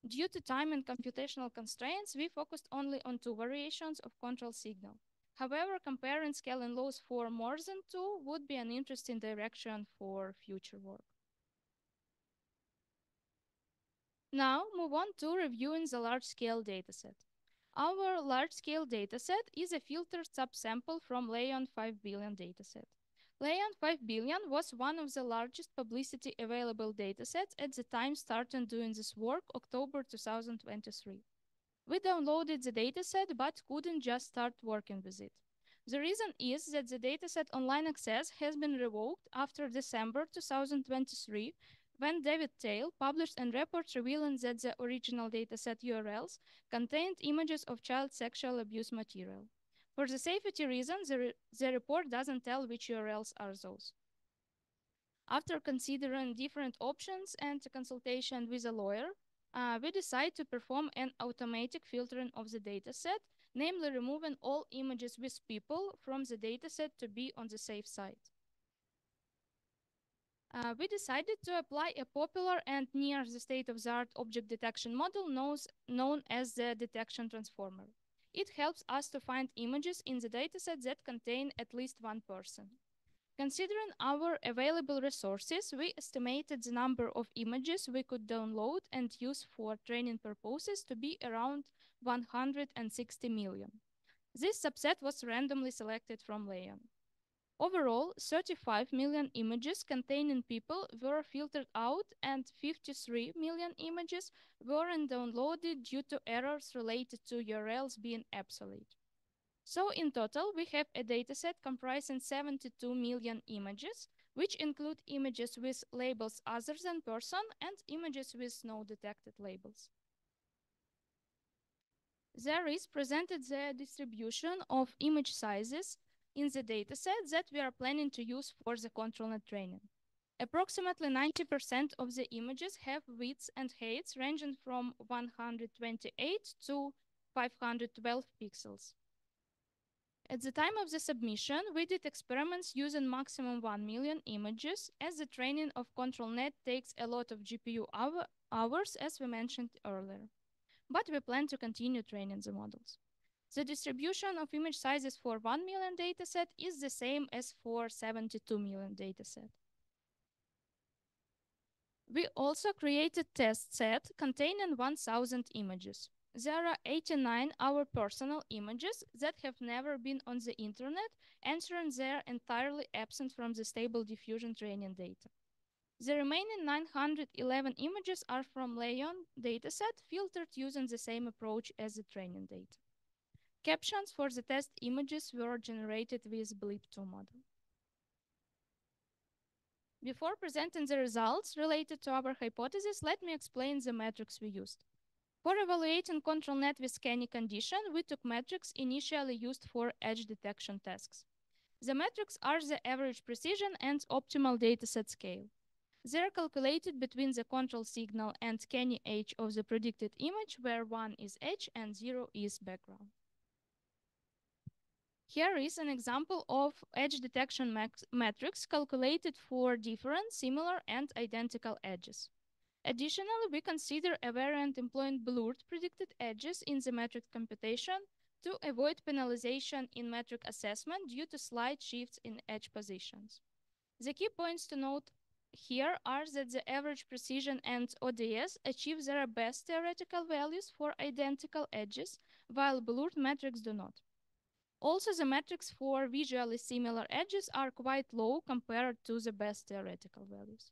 Due to time and computational constraints, we focused only on 2 variations of control signal. However, comparing scaling laws for more than 2 would be an interesting direction for future work. Now, move on to reviewing the large-scale dataset. Our large-scale dataset is a filtered subsample from Leon 5 billion dataset. Leon 5 billion was one of the largest publicity available datasets at the time starting doing this work, October 2023. We downloaded the dataset but couldn't just start working with it. The reason is that the dataset online access has been revoked after December 2023 when David Tail published a report revealing that the original dataset URLs contained images of child sexual abuse material. For the safety reason, the report doesn't tell which URLs are those. After considering different options and a consultation with a lawyer, we decide to perform an automatic filtering of the dataset, namely removing all images with people from the dataset to be on the safe side. We decided to apply a popular and near the state-of-the-art object detection model known as the detection transformer. It helps us to find images in the dataset that contain at least one person. Considering our available resources, we estimated the number of images we could download and use for training purposes to be around 160 million. This subset was randomly selected from Leon. Overall, 35 million images containing people were filtered out and 53 million images weren't downloaded due to errors related to URLs being obsolete. So in total, we have a dataset comprising 72 million images, which include images with labels other than person and images with no detected labels. There is presented the distribution of image sizes in the dataset that we are planning to use for the ControlNet training. Approximately 90% of the images have widths and heights ranging from 128 to 512 pixels. At the time of the submission, we did experiments using maximum 1 million images, as the training of ControlNet takes a lot of GPU hours, as we mentioned earlier. But we plan to continue training the models. The distribution of image sizes for 1 million dataset is the same as for 72 million dataset. We also created test set containing 1,000 images. There are 89 our personal images that have never been on the internet, ensuring they are entirely absent from the Stable Diffusion training data. The remaining 911 images are from Leon dataset, filtered using the same approach as the training data. Captions for the test images were generated with BLIP2 model. Before presenting the results related to our hypothesis, let me explain the metrics we used. For evaluating ControlNet with any condition, we took metrics initially used for edge detection tasks. The metrics are the average precision and optimal dataset scale. They are calculated between the control signal and any edge of the predicted image, where 1 is edge and 0 is background. Here is an example of edge detection metrics calculated for different, similar, and identical edges. Additionally, we consider a variant employing blurred predicted edges in the metric computation to avoid penalization in metric assessment due to slight shifts in edge positions. The key points to note here are that the average precision and ODS achieve their best theoretical values for identical edges, while blurred metrics do not. Also, the metrics for visually similar edges are quite low compared to the best theoretical values.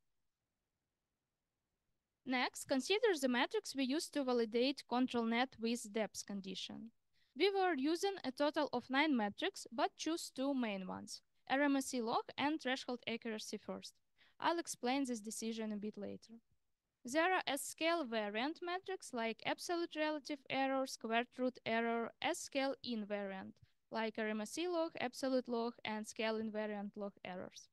Next, consider the metrics we used to validate ControlNet with depth condition. We were using a total of 9 metrics, but choose 2 main ones, RMSE log and threshold accuracy first. I'll explain this decision a bit later. There are S-scale variant metrics like absolute relative error, square root error, S-scale invariant, like RMSE log, absolute log, and scale invariant log errors.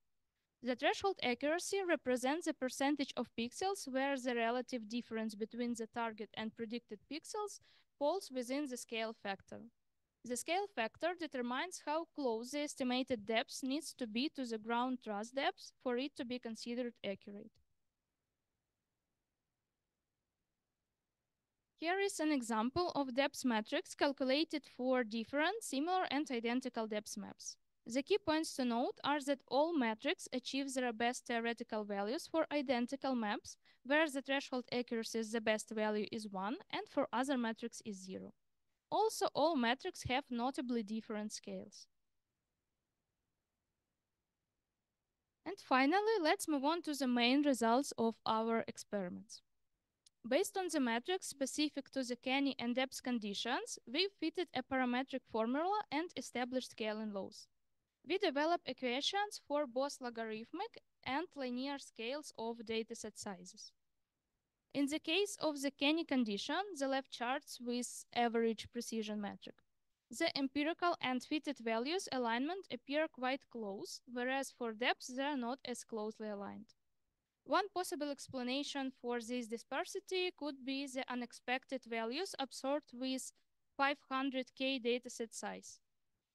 The threshold accuracy represents the percentage of pixels where the relative difference between the target and predicted pixels falls within the scale factor. The scale factor determines how close the estimated depth needs to be to the ground truth depth for it to be considered accurate. Here is an example of depth metrics calculated for different, similar, and identical depth maps. The key points to note are that all metrics achieve their best theoretical values for identical maps, where the threshold accuracy the best value is 1, and for other metrics is 0. Also, all metrics have notably different scales. And finally, let's move on to the main results of our experiments. Based on the metrics specific to the Kenny and depth conditions, we fitted a parametric formula and established scaling laws. We developed equations for both logarithmic and linear scales of dataset sizes. In the case of the Kenny condition, the left charts with average precision metric. The empirical and fitted values alignment appear quite close, whereas for depth they are not as closely aligned. One possible explanation for this dispersity could be the unexpected values observed with 500K dataset size.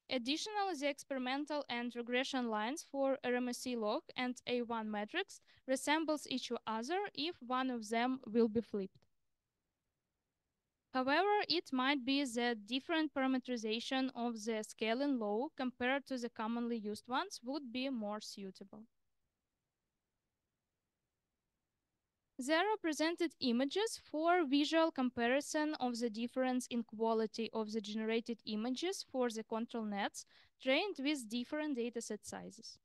Additionally, the experimental and regression lines for RMSE log and A1 matrix resembles each other if one of them will be flipped. However, it might be that different parameterization of the scaling law compared to the commonly used ones would be more suitable. There are presented images for visual comparison of the difference in quality of the generated images for the control nets trained with different dataset sizes.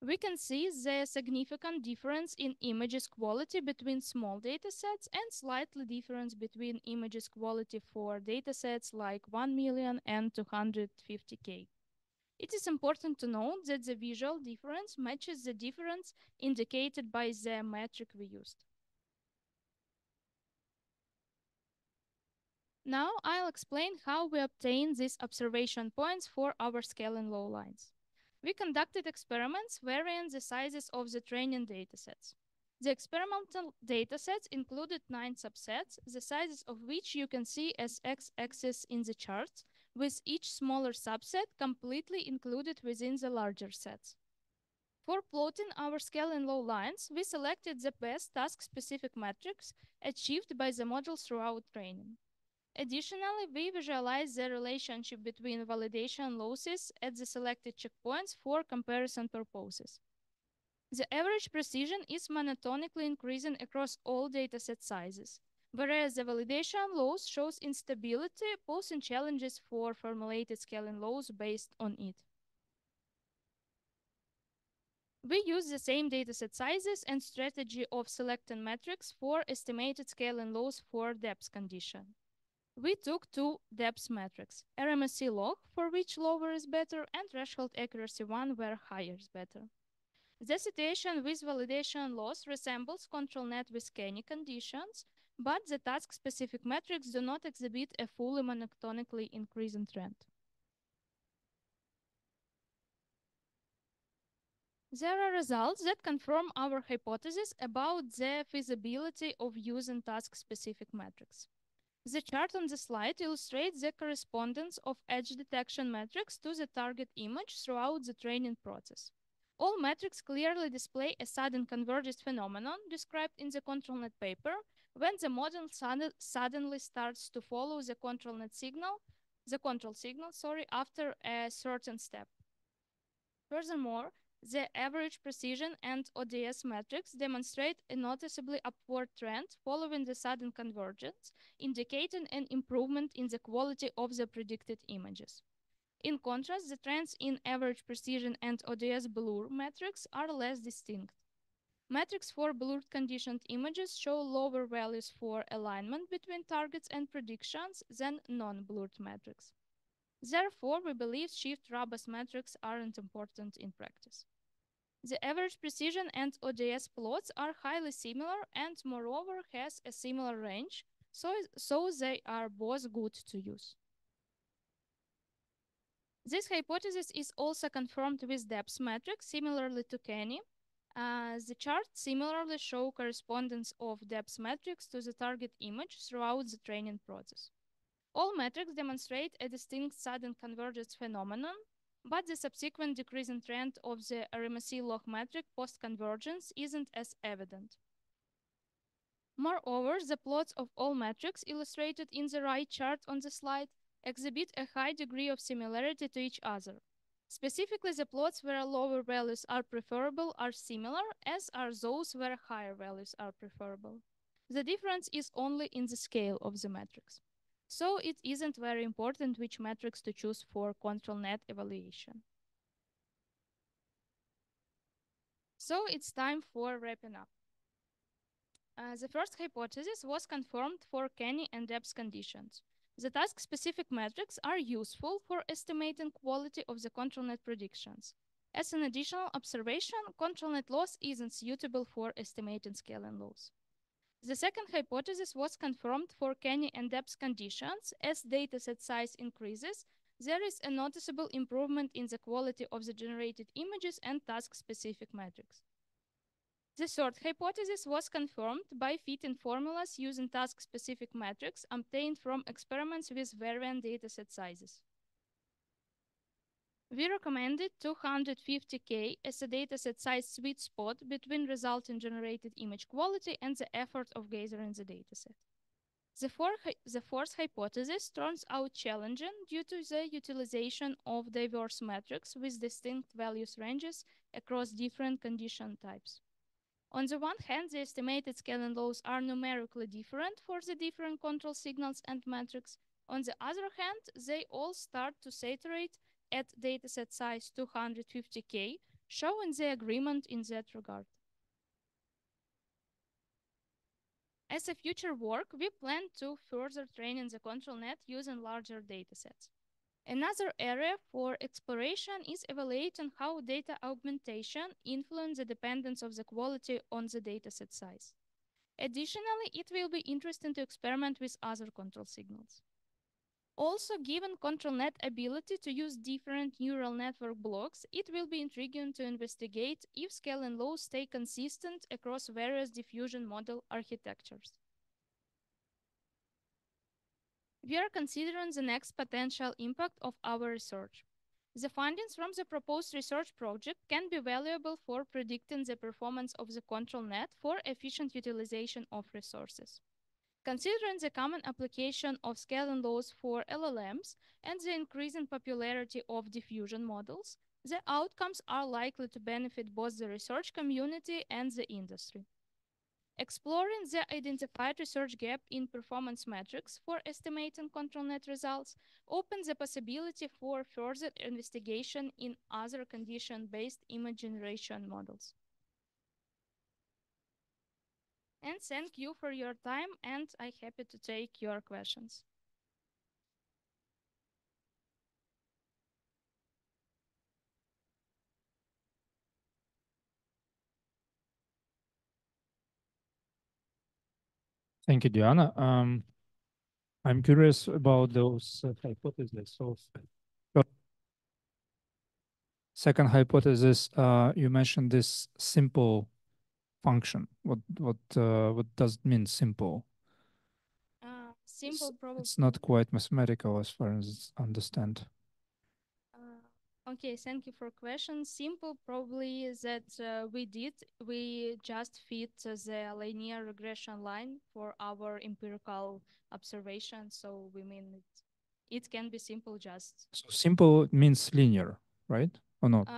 We can see the significant difference in images quality between small datasets and slightly difference between images quality for datasets like 1 million and 250K. It is important to note that the visual difference matches the difference indicated by the metric we used. Now I'll explain how we obtain these observation points for our scaling law lines. We conducted experiments varying the sizes of the training datasets. The experimental datasets included 9 subsets, the sizes of which you can see as x-axis in the charts, with each smaller subset completely included within the larger sets. For plotting our scaling law lines, we selected the best task-specific metrics achieved by the model throughout training. Additionally, we visualize the relationship between validation losses at the selected checkpoints for comparison purposes. The average precision is monotonically increasing across all dataset sizes, whereas the validation loss shows instability, posing challenges for formulated scaling laws based on it. We use the same dataset sizes and strategy of selecting metrics for estimated scaling laws for depth condition. We took 2 depth metrics, RMSE log, for which lower is better, and threshold accuracy 1, where higher is better. The situation with validation loss resembles control net with Kenny conditions, but the task-specific metrics do not exhibit a fully monotonically increasing trend. There are results that confirm our hypothesis about the feasibility of using task-specific metrics. The chart on the slide illustrates the correspondence of edge detection metrics to the target image throughout the training process. All metrics clearly display a sudden convergence phenomenon described in the ControlNet paper when the model suddenly starts to follow the control signal, after a certain step. Furthermore, the average precision and ODS metrics demonstrate a noticeably upward trend following the sudden convergence, indicating an improvement in the quality of the predicted images. In contrast, the trends in average precision and ODS blur metrics are less distinct. Metrics for blurred conditioned images show lower values for alignment between targets and predictions than non-blurred metrics. Therefore, we believe shift robust metrics aren't important in practice. The average precision and ODS plots are highly similar and moreover has a similar range, so they are both good to use. This hypothesis is also confirmed with depth metrics similarly to Kenny. The charts similarly show correspondence of depth metrics to the target image throughout the training process. All metrics demonstrate a distinct sudden convergence phenomenon, but the subsequent decreasing trend of the RMSE log metric post-convergence isn't as evident. Moreover, the plots of all metrics illustrated in the right chart on the slide exhibit a high degree of similarity to each other. Specifically, the plots where lower values are preferable are similar, as are those where higher values are preferable. The difference is only in the scale of the metrics. So it isn't very important which metrics to choose for control net evaluation. So it's time for wrapping up. The first hypothesis was confirmed for Kenny and Debs conditions. The task-specific metrics are useful for estimating quality of the control net predictions. As an additional observation, control net loss isn't suitable for estimating scaling loss. The second hypothesis was confirmed for Kenny and Debs conditions. As dataset size increases, there is a noticeable improvement in the quality of the generated images and task-specific metrics. The third hypothesis was confirmed by fitting formulas using task-specific metrics obtained from experiments with varying dataset sizes. We recommended 250K as a dataset size sweet spot between resulting generated image quality and the effort of gathering the dataset. The fourth hypothesis turns out challenging due to the utilization of diverse metrics with distinct values ranges across different condition types. On the one hand, the estimated scaling laws are numerically different for the different control signals and metrics. On the other hand, they all start to saturate at dataset size 250K, showing the agreement in that regard. As a future work, we plan to further train in the control net using larger datasets. Another area for exploration is evaluating how data augmentation influences the dependence of the quality on the dataset size. Additionally, it will be interesting to experiment with other control signals. Also, given ControlNet ability to use different neural network blocks, it will be intriguing to investigate if scaling laws stay consistent across various diffusion model architectures. We are considering the next potential impact of our research. The findings from the proposed research project can be valuable for predicting the performance of the control net for efficient utilization of resources. Considering the common application of scaling laws for LLMs and the increasing popularity of diffusion models, the outcomes are likely to benefit both the research community and the industry. Exploring the identified research gap in performance metrics for estimating control net results opens the possibility for further investigation in other condition-based image generation models. And thank you for your time, and I'm happy to take your questions. Thank you, Diana. I'm curious about those hypotheses. So, second hypothesis, you mentioned this simple function. What does it mean, simple? Simple, probably. It's not quite mathematical as far as I understand. Okay, thank you for question. Simple probably that we just fit the linear regression line for our empirical observation. So we mean it can be simple just. So simple means linear, right? Or not?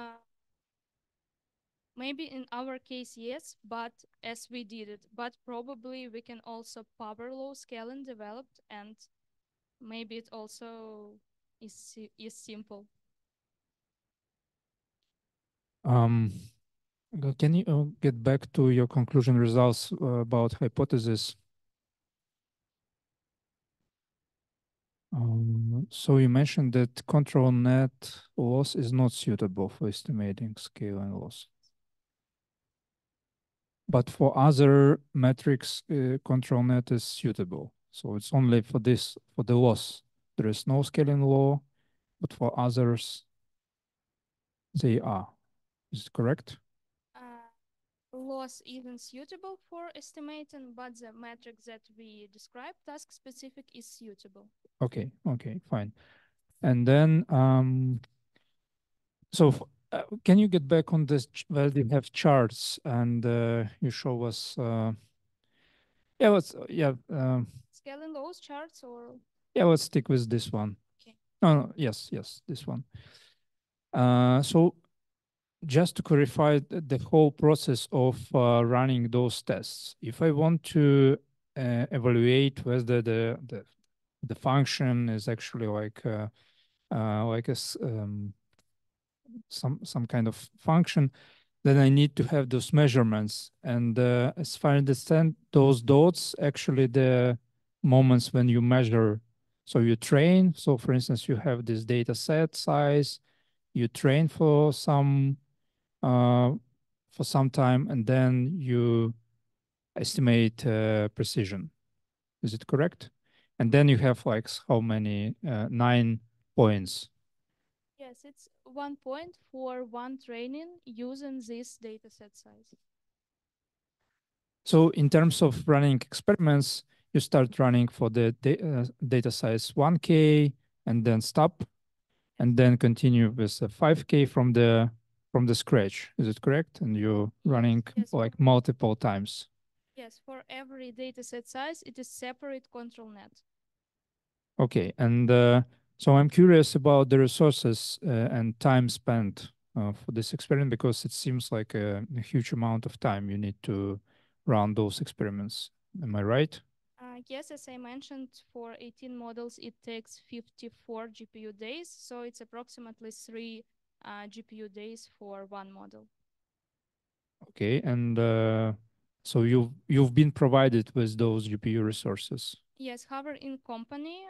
Maybe in our case, yes, but as we did it, but probably we can also power law scaling developed, and maybe it also is simple. Can you get back to your conclusion results about hypothesis? So you mentioned that control net loss is not suitable for estimating scaling loss. But for other metrics, control net is suitable. So it's only for this, for the loss. There is no scaling law, but for others, they are. Is it correct? Loss isn't suitable for estimating, but the metric that we described, task specific, is suitable. Okay, fine. And then, so can you get back on this? Well, you have charts and you show us. Scaling laws charts or? Yeah, let's stick with this one. Okay. No, yes, this one. So just to clarify the whole process of running those tests, if I want to evaluate whether the the function is actually like some kind of function, then I need to have those measurements. And as far as I understand, those dots actually the moments when you measure. So you train. So for instance, you have this data set size, you train uh, for some time, and then you estimate precision. Is it correct? And then you have like how many 9 points. Yes, it's 1 point for one training using this data set size. So in terms of running experiments, you start running for the data size 1K and then stop, and then continue with 5K from the scratch. Is it correct? And you're running Yes, like multiple times. yes, for every data set size, it is separate control net. Okay, and so I'm curious about the resources and time spent for this experiment, because it seems like a huge amount of time you need to run those experiments. Am I right? Yes, as I mentioned, for 18 models, it takes 54 GPU days, so it's approximately 3 GPU days for one model. Okay, and so you've been provided with those GPU resources. Yes, Hover in company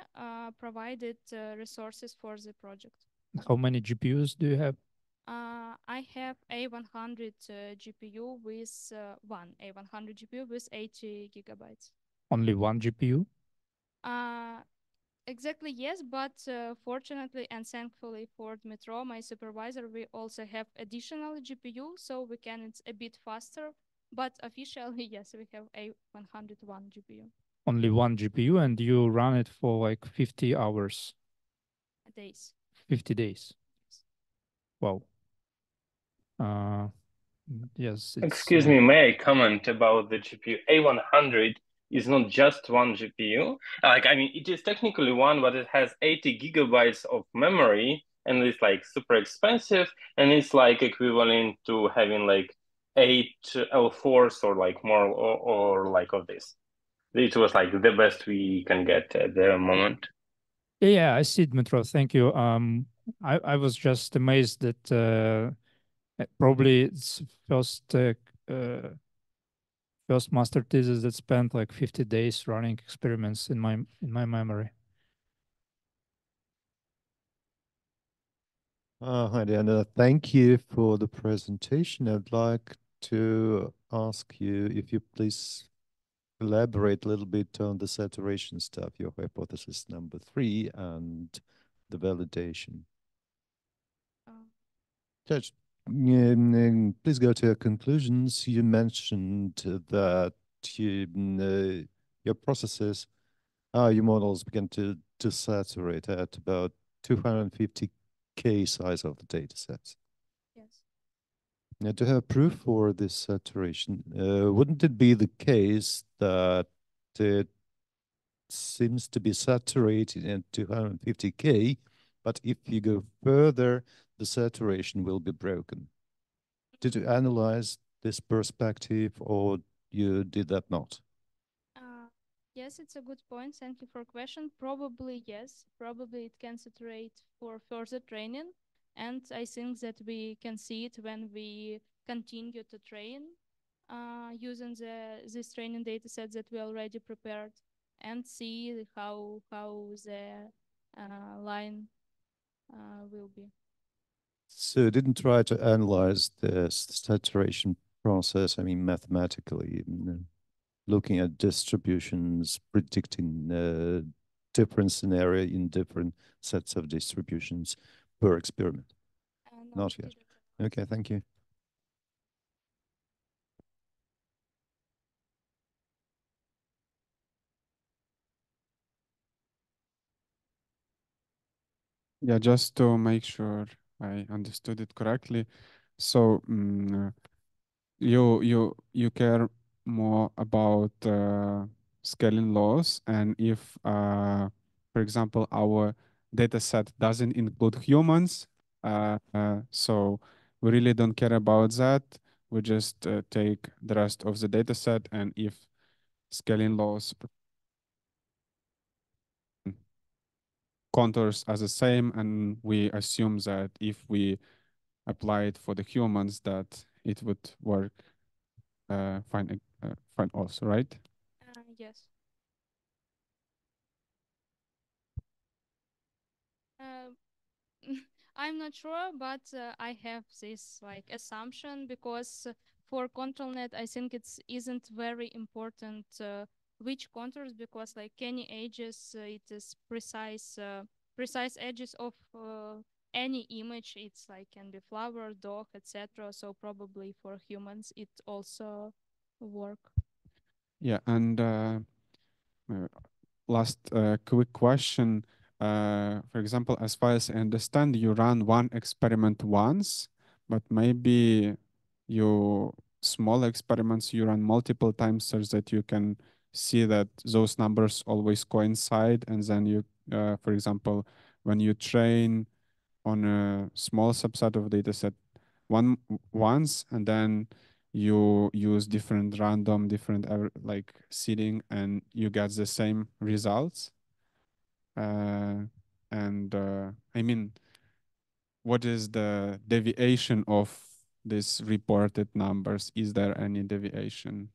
provided resources for the project. How many GPUs do you have? I have A100 GPU with one A100 GPU with 80 gigabytes. Only one GPU? Exactly, yes, but fortunately and thankfully for Dmitro, my supervisor, we also have additional GPU, so we can, it's a bit faster, but officially, yes, we have A101 GPU. Only one GPU, and you run it for like 50 hours, Days. 50 days. Wow. Uh, yes, it's Excuse me, may I comment about the GPU? A100 is not just one GPU. Like, I mean, it is technically one, but it has 80 gigabytes of memory, and it's like super expensive, and it's like equivalent to having like 8 L4s or like more or like of this. It was like the best we can get at the moment. Yeah, I see, Dmitro. Thank you. I was just amazed that probably it's uh, first master thesis that spent like 50 days running experiments in my memory. Hi, Diana. Thank you for the presentation. I'd like to ask you if you please elaborate a little bit on the saturation stuff, your hypothesis number 3, and the validation. Judge, please go to your conclusions. You mentioned that your processes, your models begin to saturate at about 250K size of the data sets. Yes. Now, to have proof for this saturation, wouldn't it be the case that it seems to be saturated at 250K, but if you go further, the saturation will be broken? Did you analyze this perspective, or you did that not? Yes, it's a good point. Thank you for the question. Probably yes. Probably it can saturate for further training. And I think that we can see it when we continue to train using this training data set that we already prepared, and see how the line will be. So you didn't try to analyze the saturation process, I mean, mathematically, looking at distributions, predicting different scenario in different sets of distributions per experiment? Not yet. Okay, thank you. Yeah, just to make sure I understood it correctly. So you care more about scaling laws, and if for example our data set doesn't include humans, so we really don't care about that. We just take the rest of the data set, and if scaling laws contours as the same, and we assume that if we apply it for the humans, that it would work fine also, right? Yes. Uh, I'm not sure, but I have this like assumption because for control net, I think it's isn't very important which contours because like any edges, it is precise edges of any image. It's like can be flower, dog, etc. So probably for humans, it also work. Yeah, and last quick question. For example, as far as I understand, you run one experiment once, but maybe you small experiments you run multiple times so that you can see that those numbers always coincide. And then you, for example, when you train on a small subset of data set once, and then you use different random, different like seeding, and you get the same results. And I mean, what is the deviation of these reported numbers? Is there any deviation?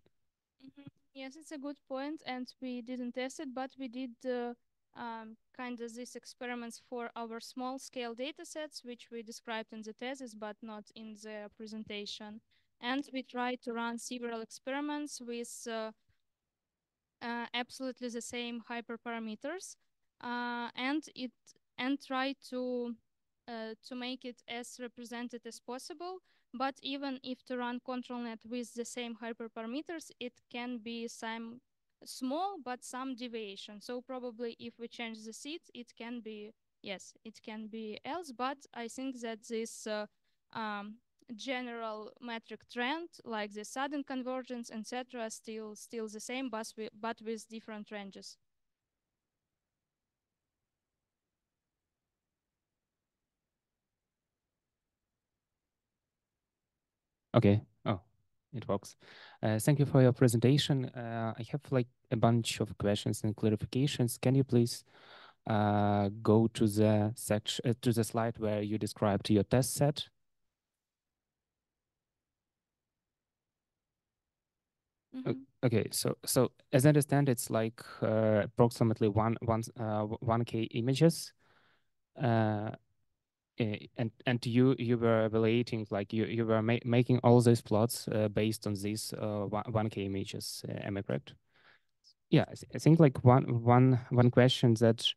Yes, it's a good point, and we didn't test it, but we did kind of these experiments for our small scale data sets, which we described in the thesis, but not in the presentation. And we tried to run several experiments with absolutely the same hyperparameters, and try to make it as represented as possible. But even if to run control net with the same hyperparameters, it can be some small but some deviation. So probably if we change the seed, it can be yes, it can be else. But I think that this um, general metric trend, like the sudden convergence, etc., still the same, but with different ranges. Okay. Oh, it works. Thank you for your presentation. I have like a bunch of questions and clarifications. Can you please go to the section to the slide where you described your test set? Okay, so as I understand, it's like approximately 1K images, and you were evaluating, like you were making all these plots based on these 1K images. Am I correct? Yeah, I think like one question that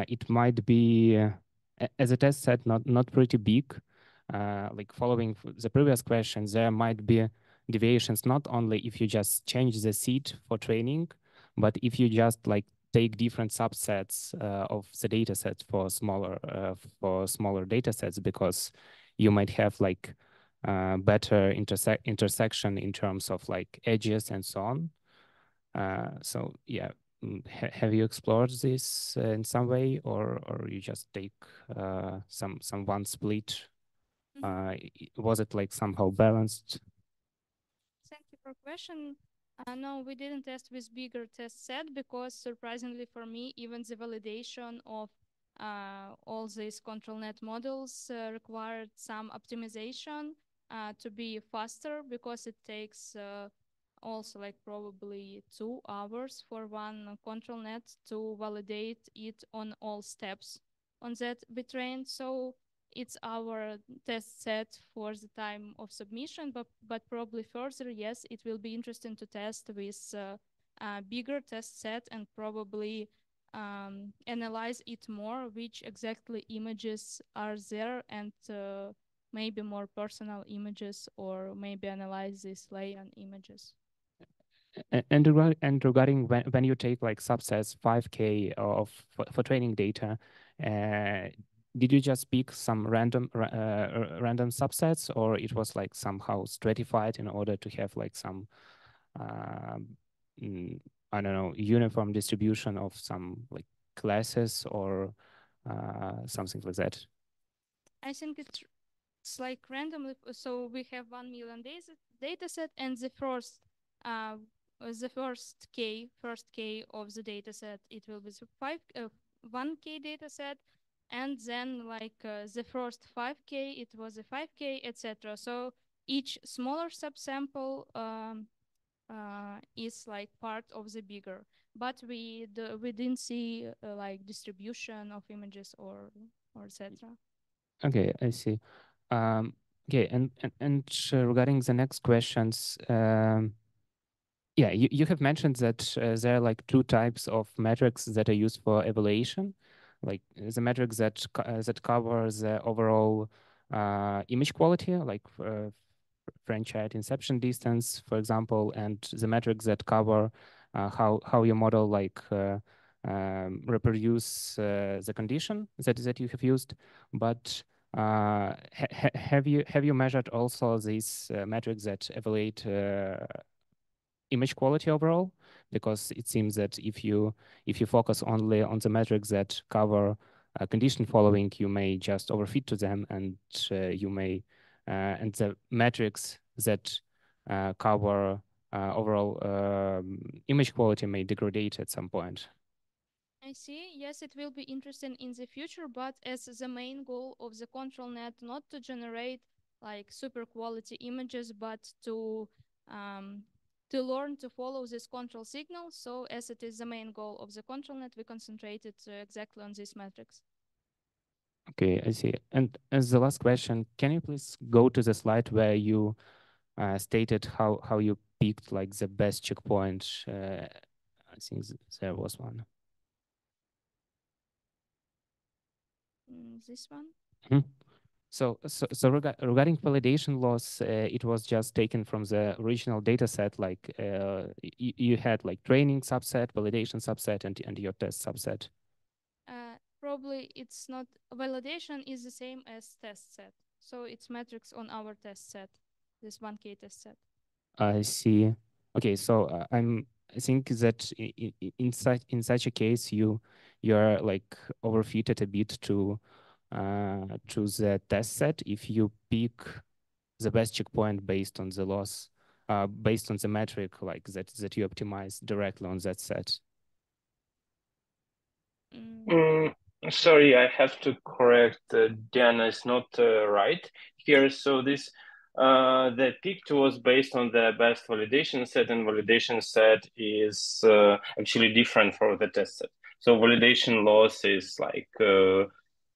it might be as a test set not pretty big. Like following the previous questions, there might be deviations not only if you just change the seed for training, but if you just like take different subsets of the data sets for smaller data sets, because you might have like better intersection in terms of like edges and so on. So yeah, have you explored this in some way, or you just take some one split? Was it like somehow balanced? Thank you for question. No, we didn't test with bigger test set because surprisingly for me, even the validation of all these control net models required some optimization to be faster because it takes also like probably 2 hours for one control net to validate it on all steps on that bitrain. So it's our test set for the time of submission, but probably further, yes, it will be interesting to test with a bigger test set and probably analyze it more, which exactly images are there, and maybe more personal images, or maybe analyze these layer images. And regarding when you take like subsets 5K of for training data, did you just pick some random subsets, or it was like somehow stratified in order to have like some I don't know, uniform distribution of some like classes or something like that? I think it's like randomly. So we have 1 million data set, and the first K of the data set, it will be 1K data set, and then like the first 5K, it was a 5K, etc. So each smaller subsample is like part of the bigger, but we didn't see like distribution of images or etc. Okay, I see. Okay, and regarding the next questions, yeah, you have mentioned that there are like two types of metrics that are used for evaluation, like the metrics that cover the overall image quality, like French inception distance, for example, and the metrics that cover how your model like reproduce the condition that you have used. But have you measured also these metrics that evaluate image quality overall? Because it seems that if you focus only on the metrics that cover condition following, you may just overfit to them, and you may and the metrics that cover overall image quality may degrade at some point. I see. Yes, it will be interesting in the future, but as the main goal of the control net, not to generate like super quality images, but um, to learn to follow this control signal. So as it is the main goal of the control net, we concentrated exactly on these metrics. Okay, I see. And as the last question, can you please go to the slide where you stated how you picked like the best checkpoint? I think there was one. This one? Mhm. So regarding validation loss, it was just taken from the original data set, like you had like training subset, validation subset, and your test subset. Probably it's not, validation is the same as test set. So it's metrics on our test set, this 1K test set. I see. Okay, so I think that in such a case you're like overfitted a bit to the test set if you pick the best checkpoint based on the loss, based on the metric like that you optimize directly on that set. Sorry, I have to correct. Diana is not right here. So this the picked was based on the best validation set, and validation set is actually different for the test set. So validation loss is like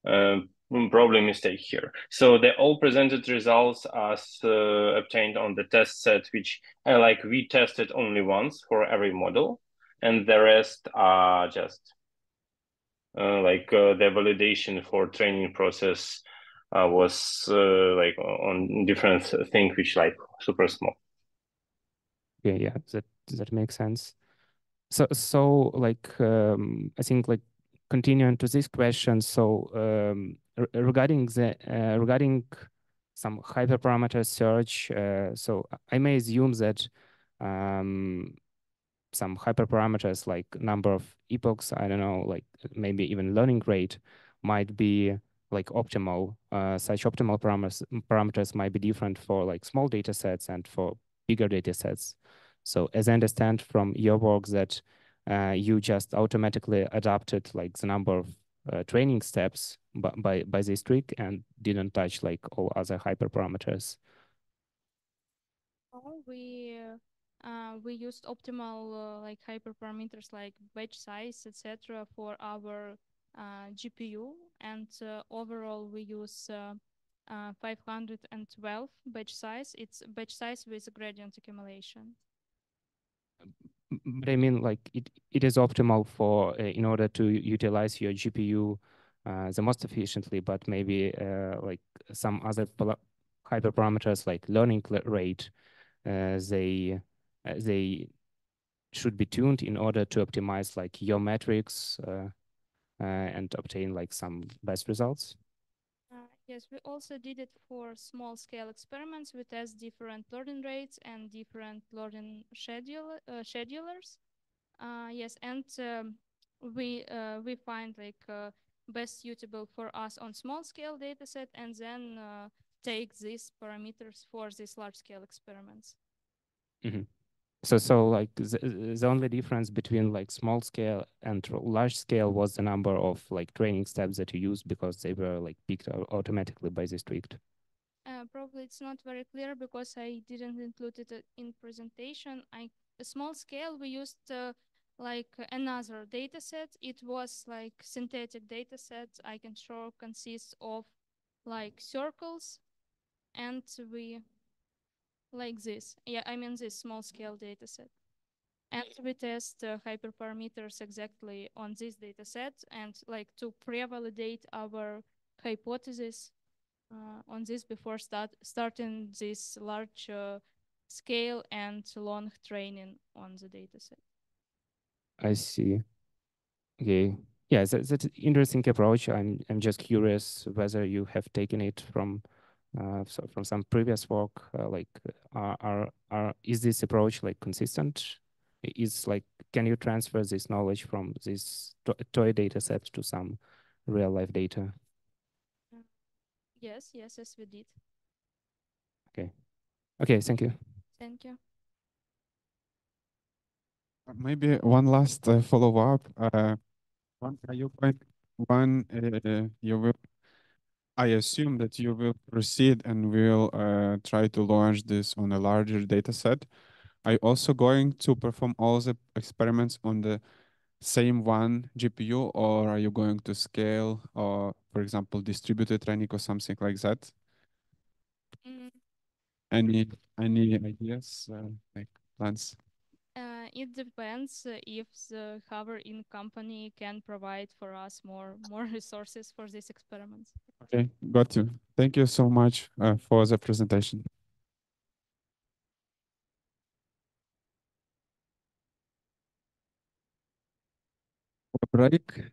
probably mistake here. So the all presented results as obtained on the test set, which like we tested only once for every model, and the rest are just the validation for training process was like on different thing which like super small. Yeah, that makes sense. So like I think like continuing to this question. So regarding some hyperparameter search, so I may assume that some hyperparameters like number of epochs, I don't know, like maybe even learning rate might be like optimal. Such optimal parameters might be different for like small data sets and for bigger data sets. So as I understand from your work that you just automatically adapted like the number of training steps by this trick and didn't touch like all other hyperparameters. Oh, we used optimal like hyperparameters like batch size, etc. for our GPU, and overall we use 512 batch size. It's batch size with gradient accumulation. But I mean, like it is optimal for in order to utilize your GPU the most efficiently, but maybe like some other hyperparameters like learning rate, they should be tuned in order to optimize like your metrics and obtain like some best results. Yes, we also did it for small scale experiments. We test different learning rates and different learning schedulers. Yes, and we find like best suitable for us on small scale dataset, and then take these parameters for these large scale experiments. Mm-hmm. So like the only difference between like small scale and large scale was the number of like training steps that you used, because they were like picked automatically by the Swift. Probably it's not very clear because I didn't include it in presentation. A small scale, we used like another data set. It was like synthetic data set. I can show consists of like circles, and we like this. Yeah, I mean this small scale data set. And we test hyperparameters exactly on this data set, and like to pre-validate our hypothesis on this before starting this large scale and long training on the dataset. I see. Okay. Yeah, that's an interesting approach. I'm just curious whether you have taken it from from some previous work. Is this approach like consistent? Is like, can you transfer this knowledge from this toy data set to some real life data? Yes, we did. Okay. Okay, thank you. Thank you. Maybe one last follow-up. One, are you going, one, you will, I assume that you will proceed and will try to launch this on a larger data set. Are you also going to perform all the experiments on the same one GPU, or are you going to scale, or for example, distributed training or something like that? Mm, Any ideas, like plans? it depends if the hovering company can provide for us more resources for these experiments. Okay, got you. Thank you so much for the presentation. Break.